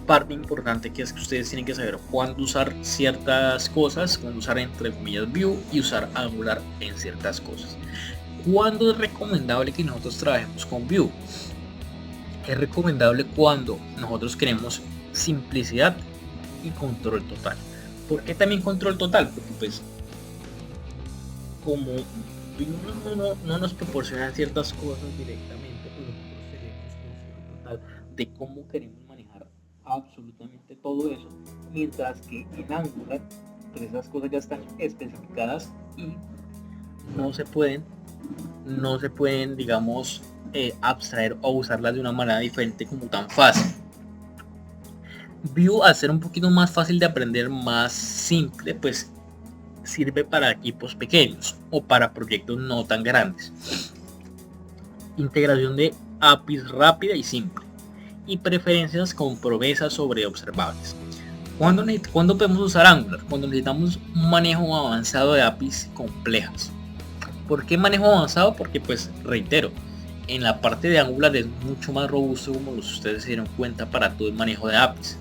parte importante, que es que ustedes tienen que saber cuándo usar ciertas cosas, cuándo usar entre comillas Vue y usar Angular en ciertas cosas. ¿Cuándo es recomendable que nosotros trabajemos con Vue? Es recomendable cuando nosotros queremos simplicidad y control total. ¿Por qué también control total? Porque pues como no nos proporcionan ciertas cosas directamente, pues nosotros tenemos control total de cómo queremos manejar absolutamente todo eso, mientras que en Angular pues esas cosas ya están especificadas y no se pueden digamos abstraer o usarlas de una manera diferente como tan fácil. Vue, al ser un poquito más fácil de aprender, más simple, pues sirve para equipos pequeños o para proyectos no tan grandes. Integración de APIs rápida y simple, y preferencias con promesas sobre observables. ¿Cuándo podemos usar Angular? Cuando necesitamos un manejo avanzado de APIs complejas. ¿Por qué manejo avanzado? Porque pues reitero, en la parte de Angular es mucho más robusto, como ustedes se dieron cuenta, para todo el manejo de APIs.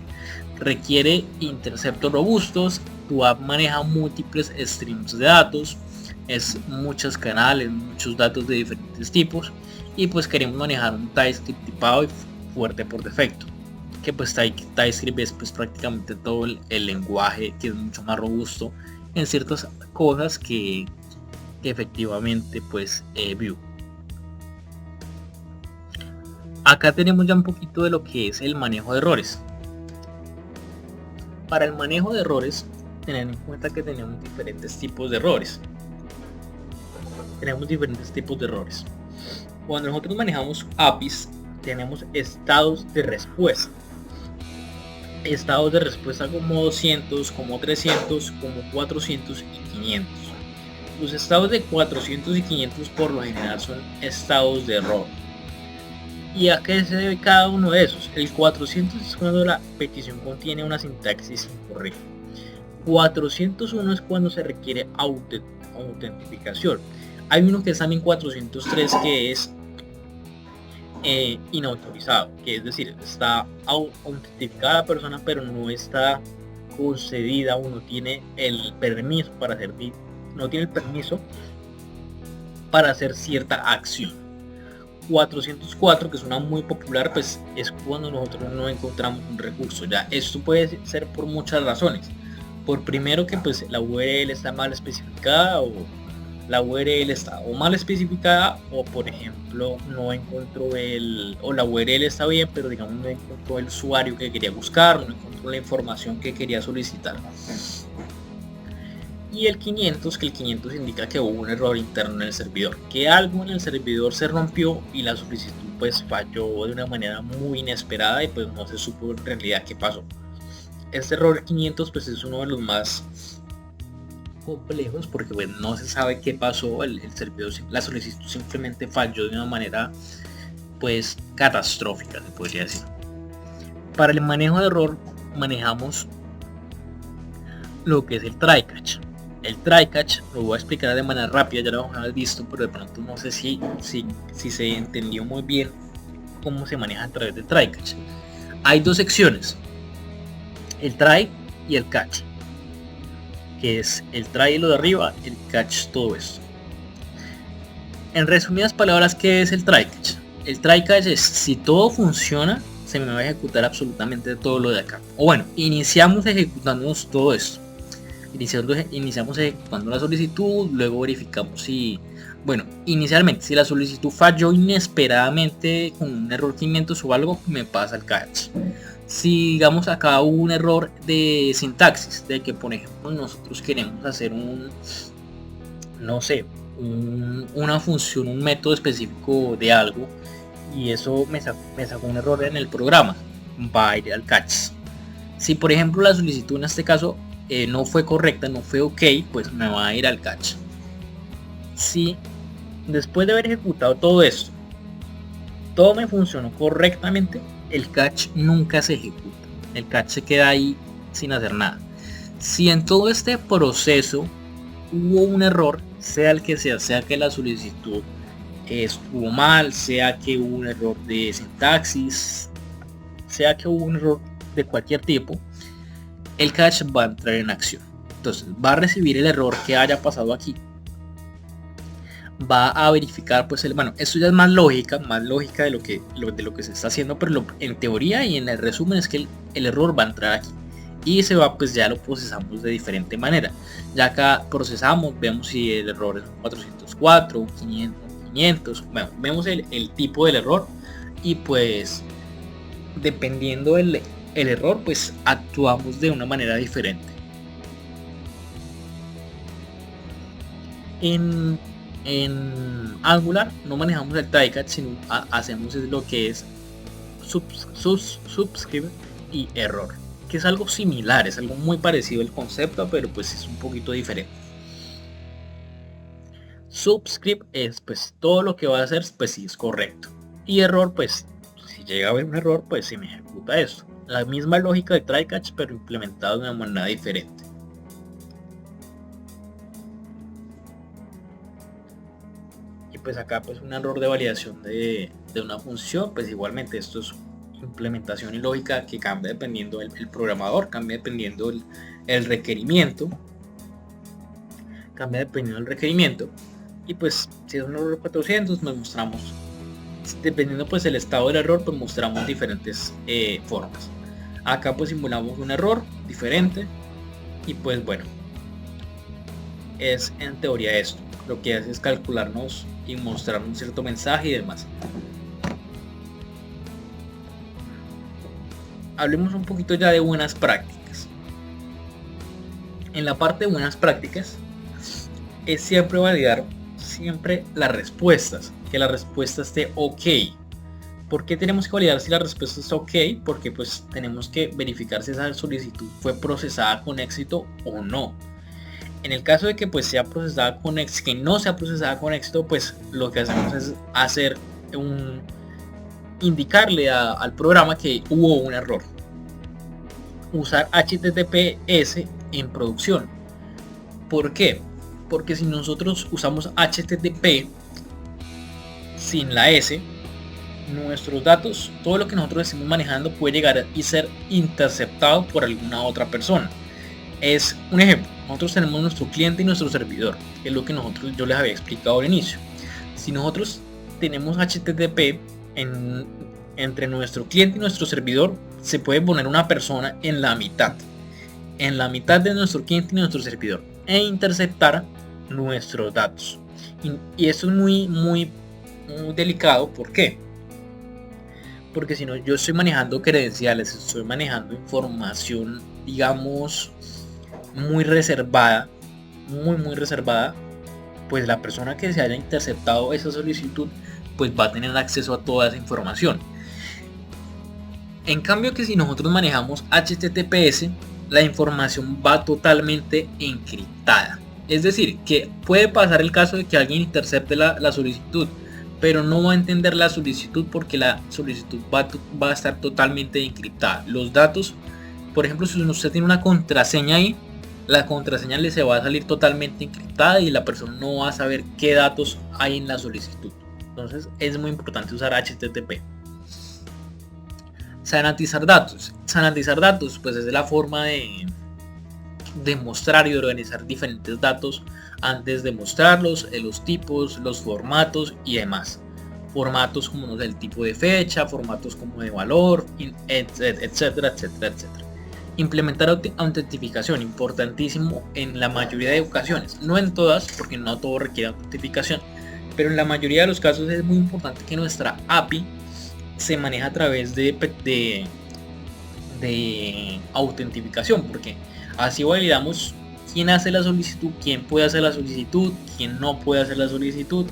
Requiere interceptos robustos, tu app maneja múltiples streams de datos, es muchos canales, muchos datos de diferentes tipos, y pues queremos manejar un TypeScript tipado y fuerte por defecto, que pues TypeScript es pues prácticamente todo el lenguaje, que es mucho más robusto en ciertas cosas que efectivamente pues Vue. Acá tenemos ya un poquito de lo que es el manejo de errores. Para el manejo de errores, tener en cuenta que tenemos diferentes tipos de errores. Cuando nosotros manejamos APIs, tenemos estados de respuesta. Estados de respuesta como 200, como 300, como 400 y 500. Los estados de 400 y 500 por lo general son estados de error. ¿Y a qué se debe cada uno de esos? El 400 es cuando la petición contiene una sintaxis incorrecta. 401 es cuando se requiere autentificación. Hay uno que es también 403 que es inautorizado, que es decir, está autentificada la persona pero no está concedida o no tiene el permiso para hacer cierta acción. 404, que es una muy popular, pues es cuando nosotros no encontramos un recurso. Ya esto puede ser por muchas razones. Por primero que pues la URL está mal especificada, o la URL está o mal especificada, o por ejemplo no encontró o la URL está bien pero digamos no encontró el usuario que quería buscar, no encontró la información que quería solicitar. Y el 500, que el 500 indica que hubo un error interno en el servidor, que algo en el servidor se rompió y la solicitud pues falló de una manera muy inesperada y pues no se supo en realidad qué pasó. Este error 500 pues es uno de los más complejos porque pues no se sabe qué pasó, el servidor, la solicitud simplemente falló de una manera pues catastrófica, se podría decir. Para el manejo de error manejamos lo que es el try catch. El try catch lo voy a explicar de manera rápida, ya lo vamos a haber visto, pero de pronto no sé si se entendió muy bien cómo se maneja a través de try catch. Hay dos secciones, el try y el catch, que es el try lo de arriba, el catch todo esto. En resumidas palabras, ¿qué es el try catch? El try catch es si todo funciona, se me va a ejecutar absolutamente todo lo de acá. O bueno, iniciamos ejecutándonos todo esto. Iniciamos ejecutando la solicitud, luego verificamos si, bueno, inicialmente si la solicitud falló inesperadamente con un error 500 o algo, me pasa el catch. Si digamos acá hubo un error de sintaxis, de que por ejemplo nosotros queremos hacer una función, un método específico de algo, y eso me sacó un error en el programa, va a ir al catch. Si por ejemplo la solicitud en este caso no fue correcta, no fue ok, pues me va a ir al catch. Si después de haber ejecutado todo esto, todo me funcionó correctamente, el catch nunca se ejecuta. El catch se queda ahí sin hacer nada. Si en todo este proceso hubo un error, sea el que sea que la solicitud estuvo mal, sea que hubo un error de sintaxis, sea que hubo un error de cualquier tipo, el cache va a entrar en acción. Entonces va a recibir el error que haya pasado aquí, va a verificar pues esto ya es más lógica de lo que se está haciendo, pero en teoría y en el resumen es que el error va a entrar aquí y pues ya lo procesamos de diferente manera. Ya acá procesamos, vemos si el error es un 404, un 500, bueno, vemos el tipo del error y pues dependiendo el error pues actuamos de una manera diferente. En Angular no manejamos el try catch, sino hacemos lo que es subscript y error, que es algo similar, es algo muy parecido al concepto, pero pues es un poquito diferente. Subscript es pues todo lo que va a hacer pues si es correcto, y error pues si llega a haber un error pues se me ejecuta esto. La misma lógica de try catch pero implementado de una manera diferente. Pues acá pues un error de validación de una función, pues igualmente esto es implementación y lógica que cambia dependiendo el programador, cambia dependiendo el requerimiento, y pues si es un error 400 nos mostramos, dependiendo pues el estado del error, pues mostramos diferentes formas. Acá pues simulamos un error diferente y pues bueno, es en teoría esto. Lo que hace es calcularnos y mostrar un cierto mensaje y demás. Hablemos un poquito ya de buenas prácticas. En la parte de buenas prácticas es siempre validar las respuestas, que la respuesta esté ok. ¿Por qué tenemos que validar si la respuesta está ok? Porque pues tenemos que verificar si esa solicitud fue procesada con éxito o no. En el caso de que pues sea procesada con éxito, que no sea procesada con éxito, pues lo que hacemos es indicarle al programa que hubo un error. Usar HTTPS en producción. ¿Por qué? Porque si nosotros usamos HTTP sin la S, nuestros datos, todo lo que nosotros estemos manejando puede llegar y ser interceptado por alguna otra persona. Es un ejemplo. Nosotros tenemos nuestro cliente y nuestro servidor, que es lo que yo les había explicado al inicio. Si nosotros tenemos HTTP entre nuestro cliente y nuestro servidor, se puede poner una persona en la mitad de nuestro cliente y nuestro servidor e interceptar nuestros datos. Y eso es muy, muy, muy delicado. ¿Por qué? Porque si no, yo estoy manejando credenciales, estoy manejando información, digamos, muy reservada, muy reservada, pues la persona que se haya interceptado esa solicitud pues va a tener acceso a toda esa información. En cambio que si nosotros manejamos HTTPS, la información va totalmente encriptada. Es decir, que puede pasar el caso de que alguien intercepte la solicitud, pero no va a entender la solicitud porque la solicitud va a estar totalmente encriptada. Los datos, por ejemplo, si usted tiene una contraseña ahí, la contraseña le se va a salir totalmente encriptada y la persona no va a saber qué datos hay en la solicitud. Entonces es muy importante usar HTTP. Sanitizar datos. Sanitizar datos pues es la forma de mostrar y de organizar diferentes datos antes de mostrarlos, los tipos, los formatos y demás. Formatos como no sé, el tipo de fecha, formatos como de valor, etcétera, etcétera, etcétera. Implementar autentificación, importantísimo en la mayoría de ocasiones, no en todas porque no todo requiere autentificación, pero en la mayoría de los casos es muy importante que nuestra API se maneje a través de autentificación, porque así validamos quién hace la solicitud, quién puede hacer la solicitud, quién no puede hacer la solicitud,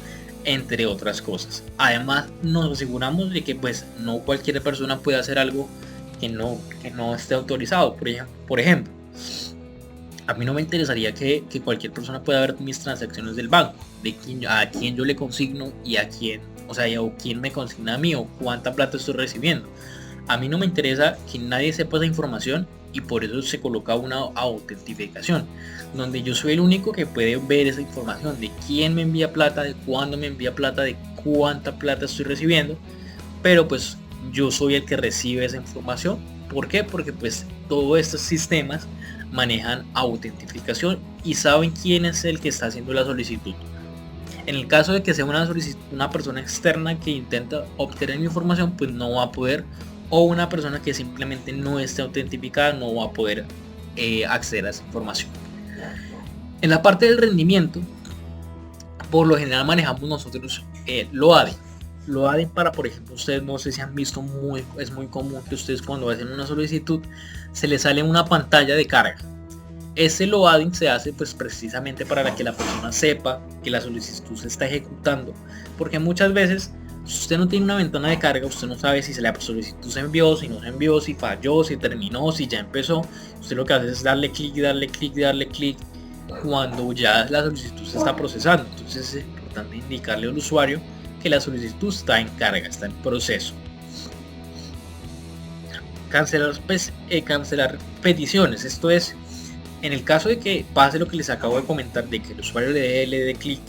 entre otras cosas. Además nos aseguramos de que pues no cualquier persona puede hacer algo que no esté autorizado. Por ejemplo, a mí no me interesaría que cualquier persona pueda ver mis transacciones del banco, a quién yo le consigno y a quién, o quién me consigna a mí o cuánta plata estoy recibiendo. A mí no me interesa que nadie sepa esa información y por eso se coloca una autentificación, donde yo soy el único que puede ver esa información de quién me envía plata, de cuándo me envía plata, de cuánta plata estoy recibiendo, pero pues yo soy el que recibe esa información ¿Por qué? Porque pues todos estos sistemas manejan autentificación y saben quién es el que está haciendo la solicitud. En el caso de que sea una persona externa que intenta obtener información, pues no va a poder, o una persona que simplemente no esté autentificada no va a poder acceder a esa información. En la parte del rendimiento, por lo general manejamos nosotros Loading. Loading para, por ejemplo, ustedes no sé si han visto, es muy común que ustedes cuando hacen una solicitud se les sale una pantalla de carga. Ese loading se hace pues precisamente para que la persona sepa que la solicitud se está ejecutando, porque muchas veces si usted no tiene una ventana de carga, usted no sabe si la solicitud se envió, si no se envió, si falló, si terminó, si ya empezó. Usted lo que hace es darle clic, darle clic, darle clic cuando ya la solicitud se está procesando. Entonces es importante indicarle al usuario que la solicitud está en carga, está en proceso. Cancelar peticiones, esto es en el caso de que pase lo que les acabo de comentar, de que el usuario le dé clic,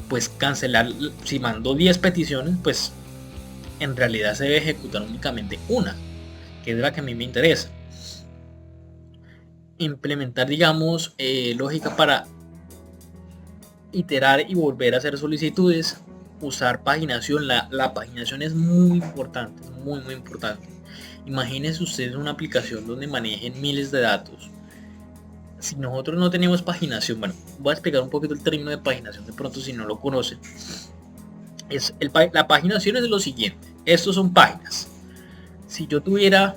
pues cancelar. Si mandó 10 peticiones, pues en realidad se debe ejecutar únicamente una, que es la que a mí me interesa. Implementar, digamos, lógica para iterar y volver a hacer solicitudes. Usar paginación. La paginación es muy importante, muy importante. Imagínense ustedes una aplicación donde manejen miles de datos. Si nosotros no tenemos paginación, bueno, voy a explicar un poquito el término de paginación de pronto si no lo conocen. La paginación es lo siguiente: estos son páginas. Si yo tuviera,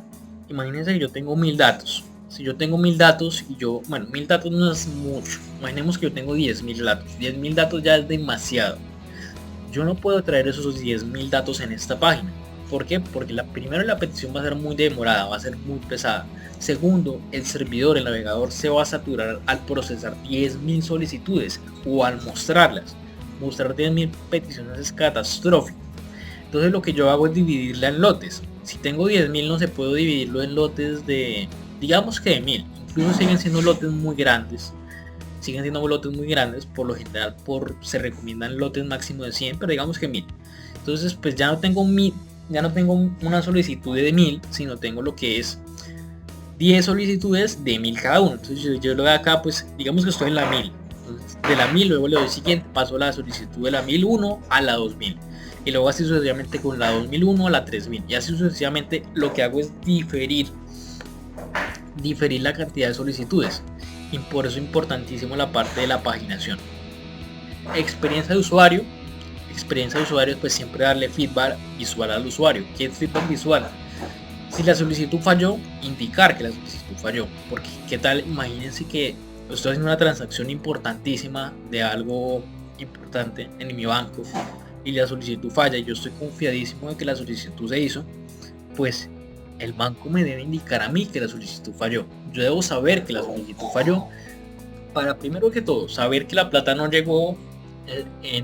imagínense que yo tengo 1000 datos. Si yo tengo 1000 datos y bueno, 1000 datos no es mucho. Imaginemos que yo tengo 10.000 datos. 10.000 datos ya es demasiado. Yo no puedo traer esos 10.000 datos en esta página. ¿Por qué? Porque primero la petición va a ser muy demorada, va a ser muy pesada. Segundo, el servidor, el navegador se va a saturar al procesar 10.000 solicitudes o al mostrarlas. Mostrar 10.000 peticiones es catastrófico. Entonces lo que yo hago es dividirla en lotes. Si tengo 10.000 no se puede dividirlo en lotes de, digamos que de 1000. Incluso siguen siendo lotes muy grandes. Por lo general se recomiendan lotes máximo de 100, pero digamos que 1000. Entonces pues ya no tengo una solicitud de 1000, sino tengo lo que es 10 solicitudes de 1000 cada uno. Entonces yo lo de acá, pues digamos que estoy en la 1000. Entonces, de la 1000 luego le doy siguiente, paso la solicitud de la 1001 a la 2000. Y luego así sucesivamente con la 2001 a la 3000. Y así sucesivamente lo que hago es diferir la cantidad de solicitudes. Y por eso es importantísimo la parte de la paginación. Experiencia de usuario, pues siempre darle feedback visual al usuario. ¿Qué es feedback visual? Si la solicitud falló, indicar que la solicitud falló. Porque qué tal, imagínense que estoy haciendo una transacción importantísima de algo importante en mi banco y la solicitud falla y yo estoy confiadísimo de que la solicitud se hizo, pues el banco me debe indicar a mí que la solicitud falló. Yo debo saber que la solicitud falló para, primero que todo, saber que la plata no llegó,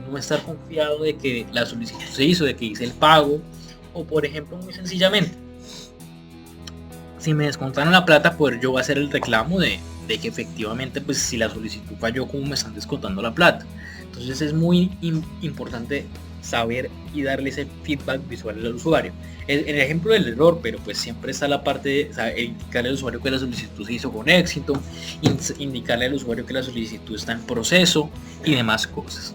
no estar confiado de que la solicitud se hizo, de que hice el pago, o por ejemplo, muy sencillamente, si me descontaron la plata, poder yo hacer el reclamo de que efectivamente, pues si la solicitud falló, cómo me están descontando la plata. Entonces es muy importante saber y darle ese feedback visual al usuario. El ejemplo del error, pero pues siempre está la parte de indicarle al usuario que la solicitud se hizo con éxito, indicarle al usuario que la solicitud está en proceso y demás cosas.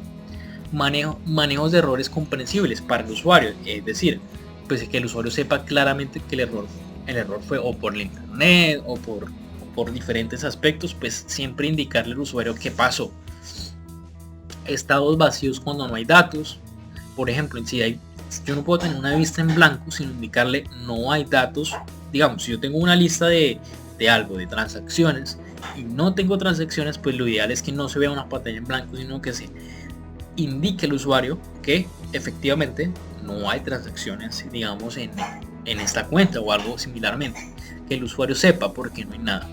Manejos de errores comprensibles para el usuario, es decir, pues que el usuario sepa claramente que el error fue o por el internet o por diferentes aspectos, pues siempre indicarle al usuario qué pasó. Estados vacíos cuando no hay datos. Por ejemplo, yo no puedo tener una vista en blanco sin indicarle no hay datos. Digamos, si yo tengo una lista de algo, de transacciones, y no tengo transacciones, pues lo ideal es que no se vea una pantalla en blanco, sino que se indique al usuario que efectivamente no hay transacciones, digamos, en esta cuenta o algo similarmente. Que el usuario sepa porque no hay nada.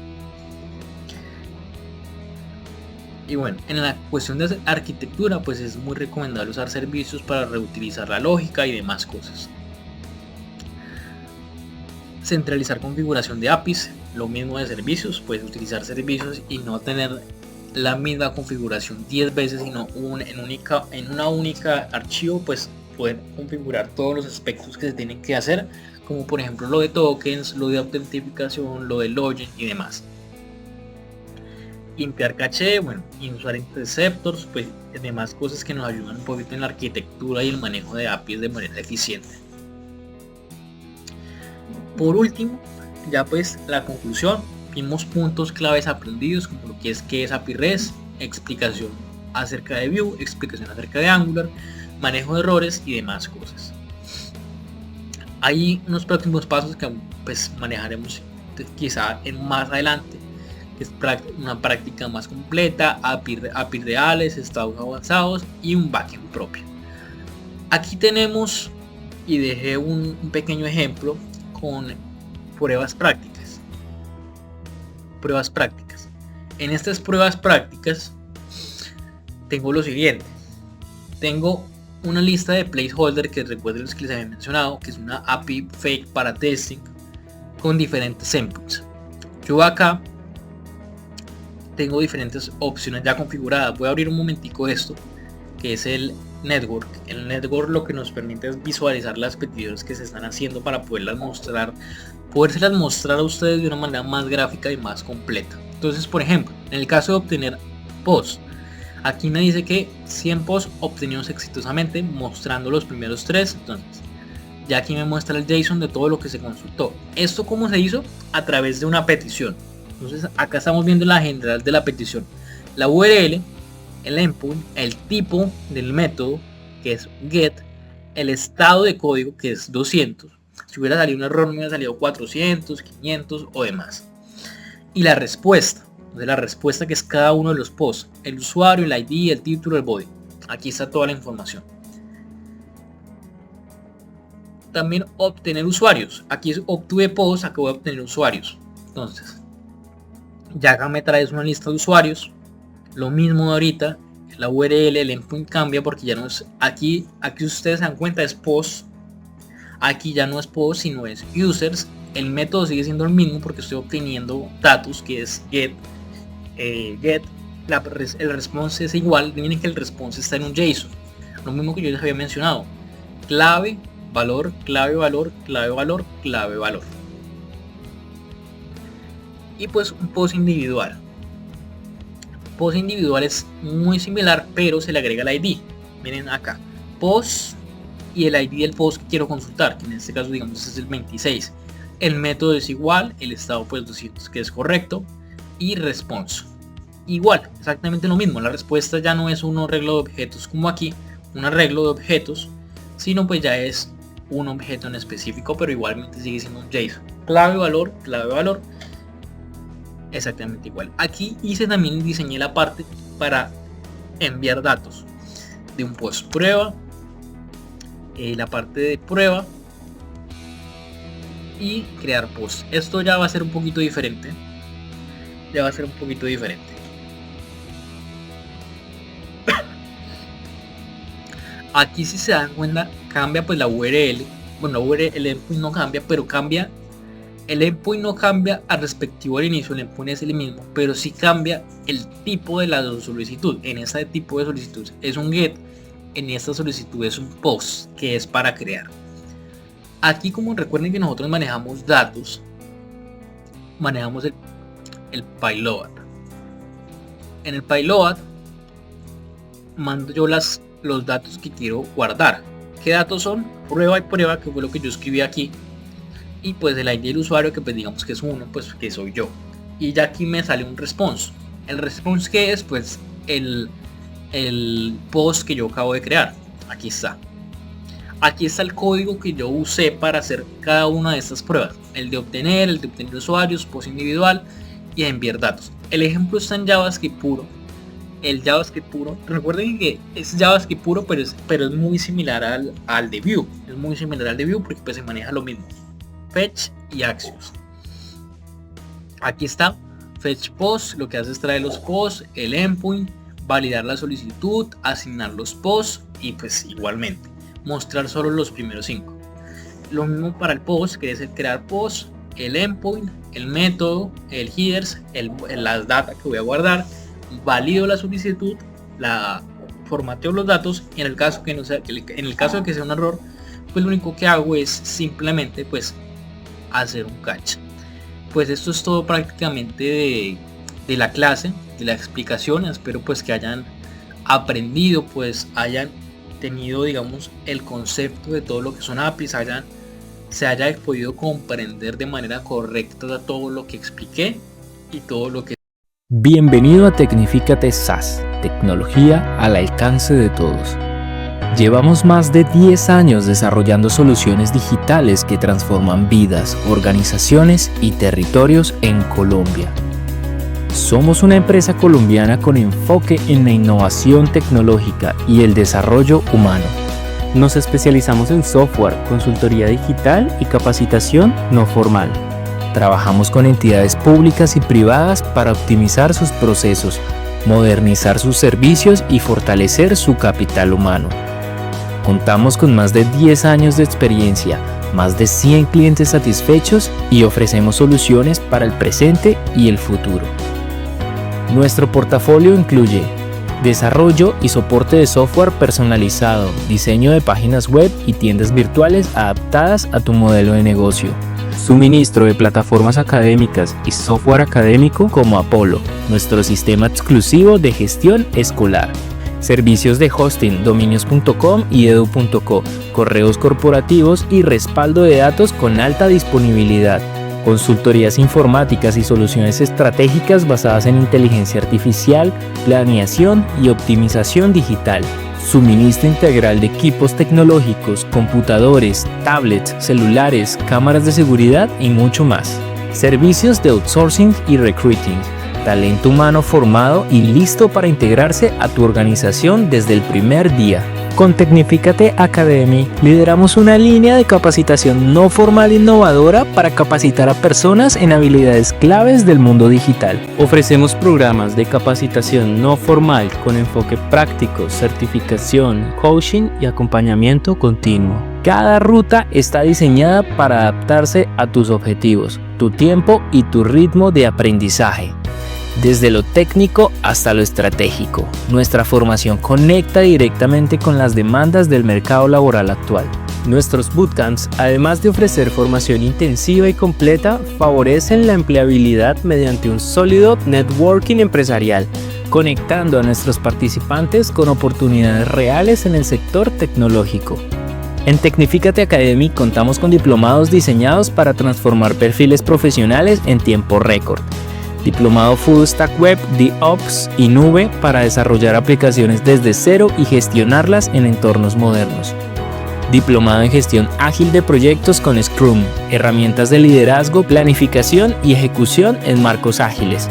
Y bueno, en la cuestión de arquitectura, pues es muy recomendable usar servicios para reutilizar la lógica y demás cosas. Centralizar configuración de APIs, lo mismo de servicios, puedes utilizar servicios y no tener la misma configuración 10 veces, sino en una única archivo, pues poder configurar todos los aspectos que se tienen que hacer como por ejemplo lo de tokens, lo de autentificación, lo de login y demás. Limpiar caché, bueno, y usar interceptors, pues demás cosas que nos ayudan un poquito en la arquitectura y el manejo de APIs de manera eficiente. Por último, ya pues la conclusión, vimos puntos claves aprendidos como lo que es API REST, explicación acerca de Vue, explicación acerca de Angular, manejo de errores y demás cosas. Hay unos próximos pasos que pues manejaremos quizá en más adelante, que es una práctica más completa, API reales, estados avanzados y un backend propio. Aquí tenemos, y dejé un pequeño ejemplo con pruebas prácticas. En estas pruebas prácticas tengo lo siguiente. Tengo una lista de placeholder que recuerden los que les había mencionado, que es una API fake para testing con diferentes endpoints. Yo acá tengo diferentes opciones ya configuradas. Voy a abrir un momentico esto, que es el network. El network lo que nos permite es visualizar las peticiones que se están haciendo para podérselas mostrar a ustedes de una manera más gráfica y más completa. Entonces, por ejemplo, en el caso de obtener posts, aquí me dice que 100 posts obtenidos exitosamente, mostrando los primeros 3. Entonces, ya aquí me muestra el JSON de todo lo que se consultó. ¿Esto cómo se hizo? A través de una petición. Entonces, acá estamos viendo la general de la petición. La URL, el endpoint, el tipo del método, que es get, el estado de código, que es 200. Si hubiera salido un error, me hubiera salido 400, 500 o demás. Y la respuesta. Entonces, la respuesta, que es cada uno de los posts, el usuario, el ID, el título, el body. Aquí está toda la información. También obtener usuarios. Aquí es obtuve posts, acá voy a obtener usuarios. Entonces, ya acá me traes una lista de usuarios. Lo mismo de ahorita, la URL, el endpoint cambia porque ya no es aquí ustedes se dan cuenta es post. Aquí ya no es post, sino es users. El método sigue siendo el mismo porque estoy obteniendo datos, que es get. El response es igual. Miren que el response está en un JSON, lo mismo que yo les había mencionado: clave, valor, clave, valor, clave, valor, clave, valor. Y pues un post individual. Post individual es muy similar, pero se le agrega el ID. Miren acá, post y el ID del post que quiero consultar, que en este caso digamos es el 26. El método es igual, el estado pues 200, que es correcto, y response igual, exactamente lo mismo. La respuesta ya no es un arreglo de objetos como aquí, un arreglo de objetos, sino pues ya es un objeto en específico, pero igualmente sigue siendo un JSON. Clave, valor, exactamente igual. Aquí diseñé la parte para enviar datos de un post prueba, la parte de prueba y crear post. Esto ya va a ser un poquito diferente. Aquí, si se dan cuenta, cambia pues la URL. Bueno, la URL, el endpoint no cambia, pero cambia. El endpoint no cambia al respectivo al inicio, el endpoint es el mismo, pero sí cambia el tipo de la solicitud. En este tipo de solicitud es un get, en esta solicitud es un post, que es para crear. Aquí, como recuerden que nosotros manejamos datos, manejamos el payload. En el payload mando yo los datos que quiero guardar. ¿Qué datos son? Prueba y prueba, que fue lo que yo escribí aquí. Y pues el ID del usuario, que pues digamos que es uno, pues que soy yo. Y ya aquí me sale un response. El response, que es pues el post que yo acabo de crear. Aquí está. Aquí está el código que yo usé para hacer cada una de estas pruebas. El de obtener usuarios, post individual y enviar datos. El ejemplo está en JavaScript puro. El JavaScript puro, recuerden que es JavaScript puro, pero es muy similar al de Vue. Es muy similar al de Vue porque pues se maneja lo mismo. Fetch y Axios. Aquí está Fetch Post, lo que hace es traer los posts, el endpoint, validar la solicitud, asignar los posts y pues igualmente mostrar solo los primeros 5. Lo mismo para el post, que es el crear post, el endpoint, el método, el headers, las data que voy a guardar, valido la solicitud, formateo los datos y en el caso de que sea un error, pues lo único que hago es simplemente pues hacer un catch. Pues esto es todo prácticamente de la clase, de la explicación. Espero pues que hayan aprendido, pues hayan tenido, digamos, el concepto de todo lo que son APIs, se haya podido comprender de manera correcta todo lo que expliqué y todo lo que... Bienvenido a Tecnifícate SaaS, tecnología al alcance de todos. Llevamos más de 10 años desarrollando soluciones digitales que transforman vidas, organizaciones y territorios en Colombia. Somos una empresa colombiana con enfoque en la innovación tecnológica y el desarrollo humano. Nos especializamos en software, consultoría digital y capacitación no formal. Trabajamos con entidades públicas y privadas para optimizar sus procesos, modernizar sus servicios y fortalecer su capital humano. Contamos con más de 10 años de experiencia, más de 100 clientes satisfechos y ofrecemos soluciones para el presente y el futuro. Nuestro portafolio incluye desarrollo y soporte de software personalizado, diseño de páginas web y tiendas virtuales adaptadas a tu modelo de negocio, suministro de plataformas académicas y software académico como Apolo, nuestro sistema exclusivo de gestión escolar, servicios de hosting, dominios.com y edu.co, correos corporativos y respaldo de datos con alta disponibilidad, consultorías informáticas y soluciones estratégicas basadas en inteligencia artificial, planeación y optimización digital, suministro integral de equipos tecnológicos, computadores, tablets, celulares, cámaras de seguridad y mucho más, servicios de outsourcing y recruiting, talento humano formado y listo para integrarse a tu organización desde el primer día. Con Tecnifícate Academy lideramos una línea de capacitación no formal innovadora para capacitar a personas en habilidades claves del mundo digital. Ofrecemos programas de capacitación no formal con enfoque práctico, certificación, coaching y acompañamiento continuo. Cada ruta está diseñada para adaptarse a tus objetivos, tu tiempo y tu ritmo de aprendizaje. Desde lo técnico hasta lo estratégico, nuestra formación conecta directamente con las demandas del mercado laboral actual. Nuestros bootcamps, además de ofrecer formación intensiva y completa, favorecen la empleabilidad mediante un sólido networking empresarial, conectando a nuestros participantes con oportunidades reales en el sector tecnológico. En Tecnifícate Academy contamos con diplomados diseñados para transformar perfiles profesionales en tiempo récord. Diplomado Full Stack Web, DevOps y Nube para desarrollar aplicaciones desde cero y gestionarlas en entornos modernos. Diplomado en Gestión Ágil de Proyectos con Scrum, herramientas de liderazgo, planificación y ejecución en marcos ágiles.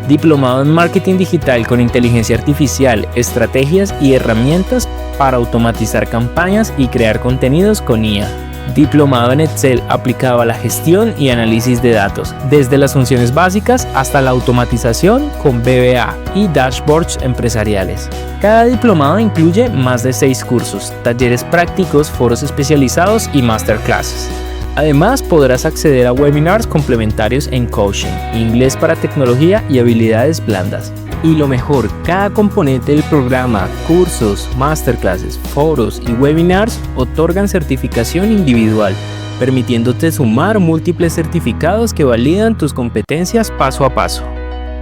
Diplomado en Marketing Digital con Inteligencia Artificial, estrategias y herramientas para automatizar campañas y crear contenidos con IA. Diplomado en Excel aplicado a la gestión y análisis de datos, desde las funciones básicas hasta la automatización con VBA y dashboards empresariales. Cada diplomado incluye más de 6 cursos, talleres prácticos, foros especializados y masterclasses. Además, podrás acceder a webinars complementarios en coaching, inglés para tecnología y habilidades blandas. Y lo mejor, cada componente del programa, cursos, masterclasses, foros y webinars otorgan certificación individual, permitiéndote sumar múltiples certificados que validan tus competencias paso a paso.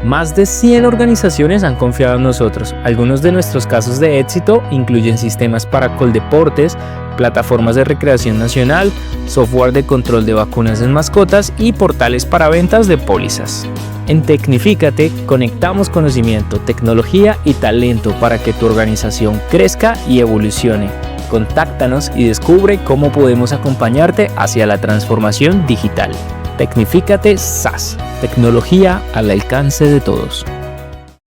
Más de 100 organizaciones han confiado en nosotros. Algunos de nuestros casos de éxito incluyen sistemas para Coldeportes, plataformas de recreación nacional, software de control de vacunas en mascotas y portales para ventas de pólizas. En Tecnifícate conectamos conocimiento, tecnología y talento para que tu organización crezca y evolucione. Contáctanos y descubre cómo podemos acompañarte hacia la transformación digital. Tecnifícate SaaS, tecnología al alcance de todos.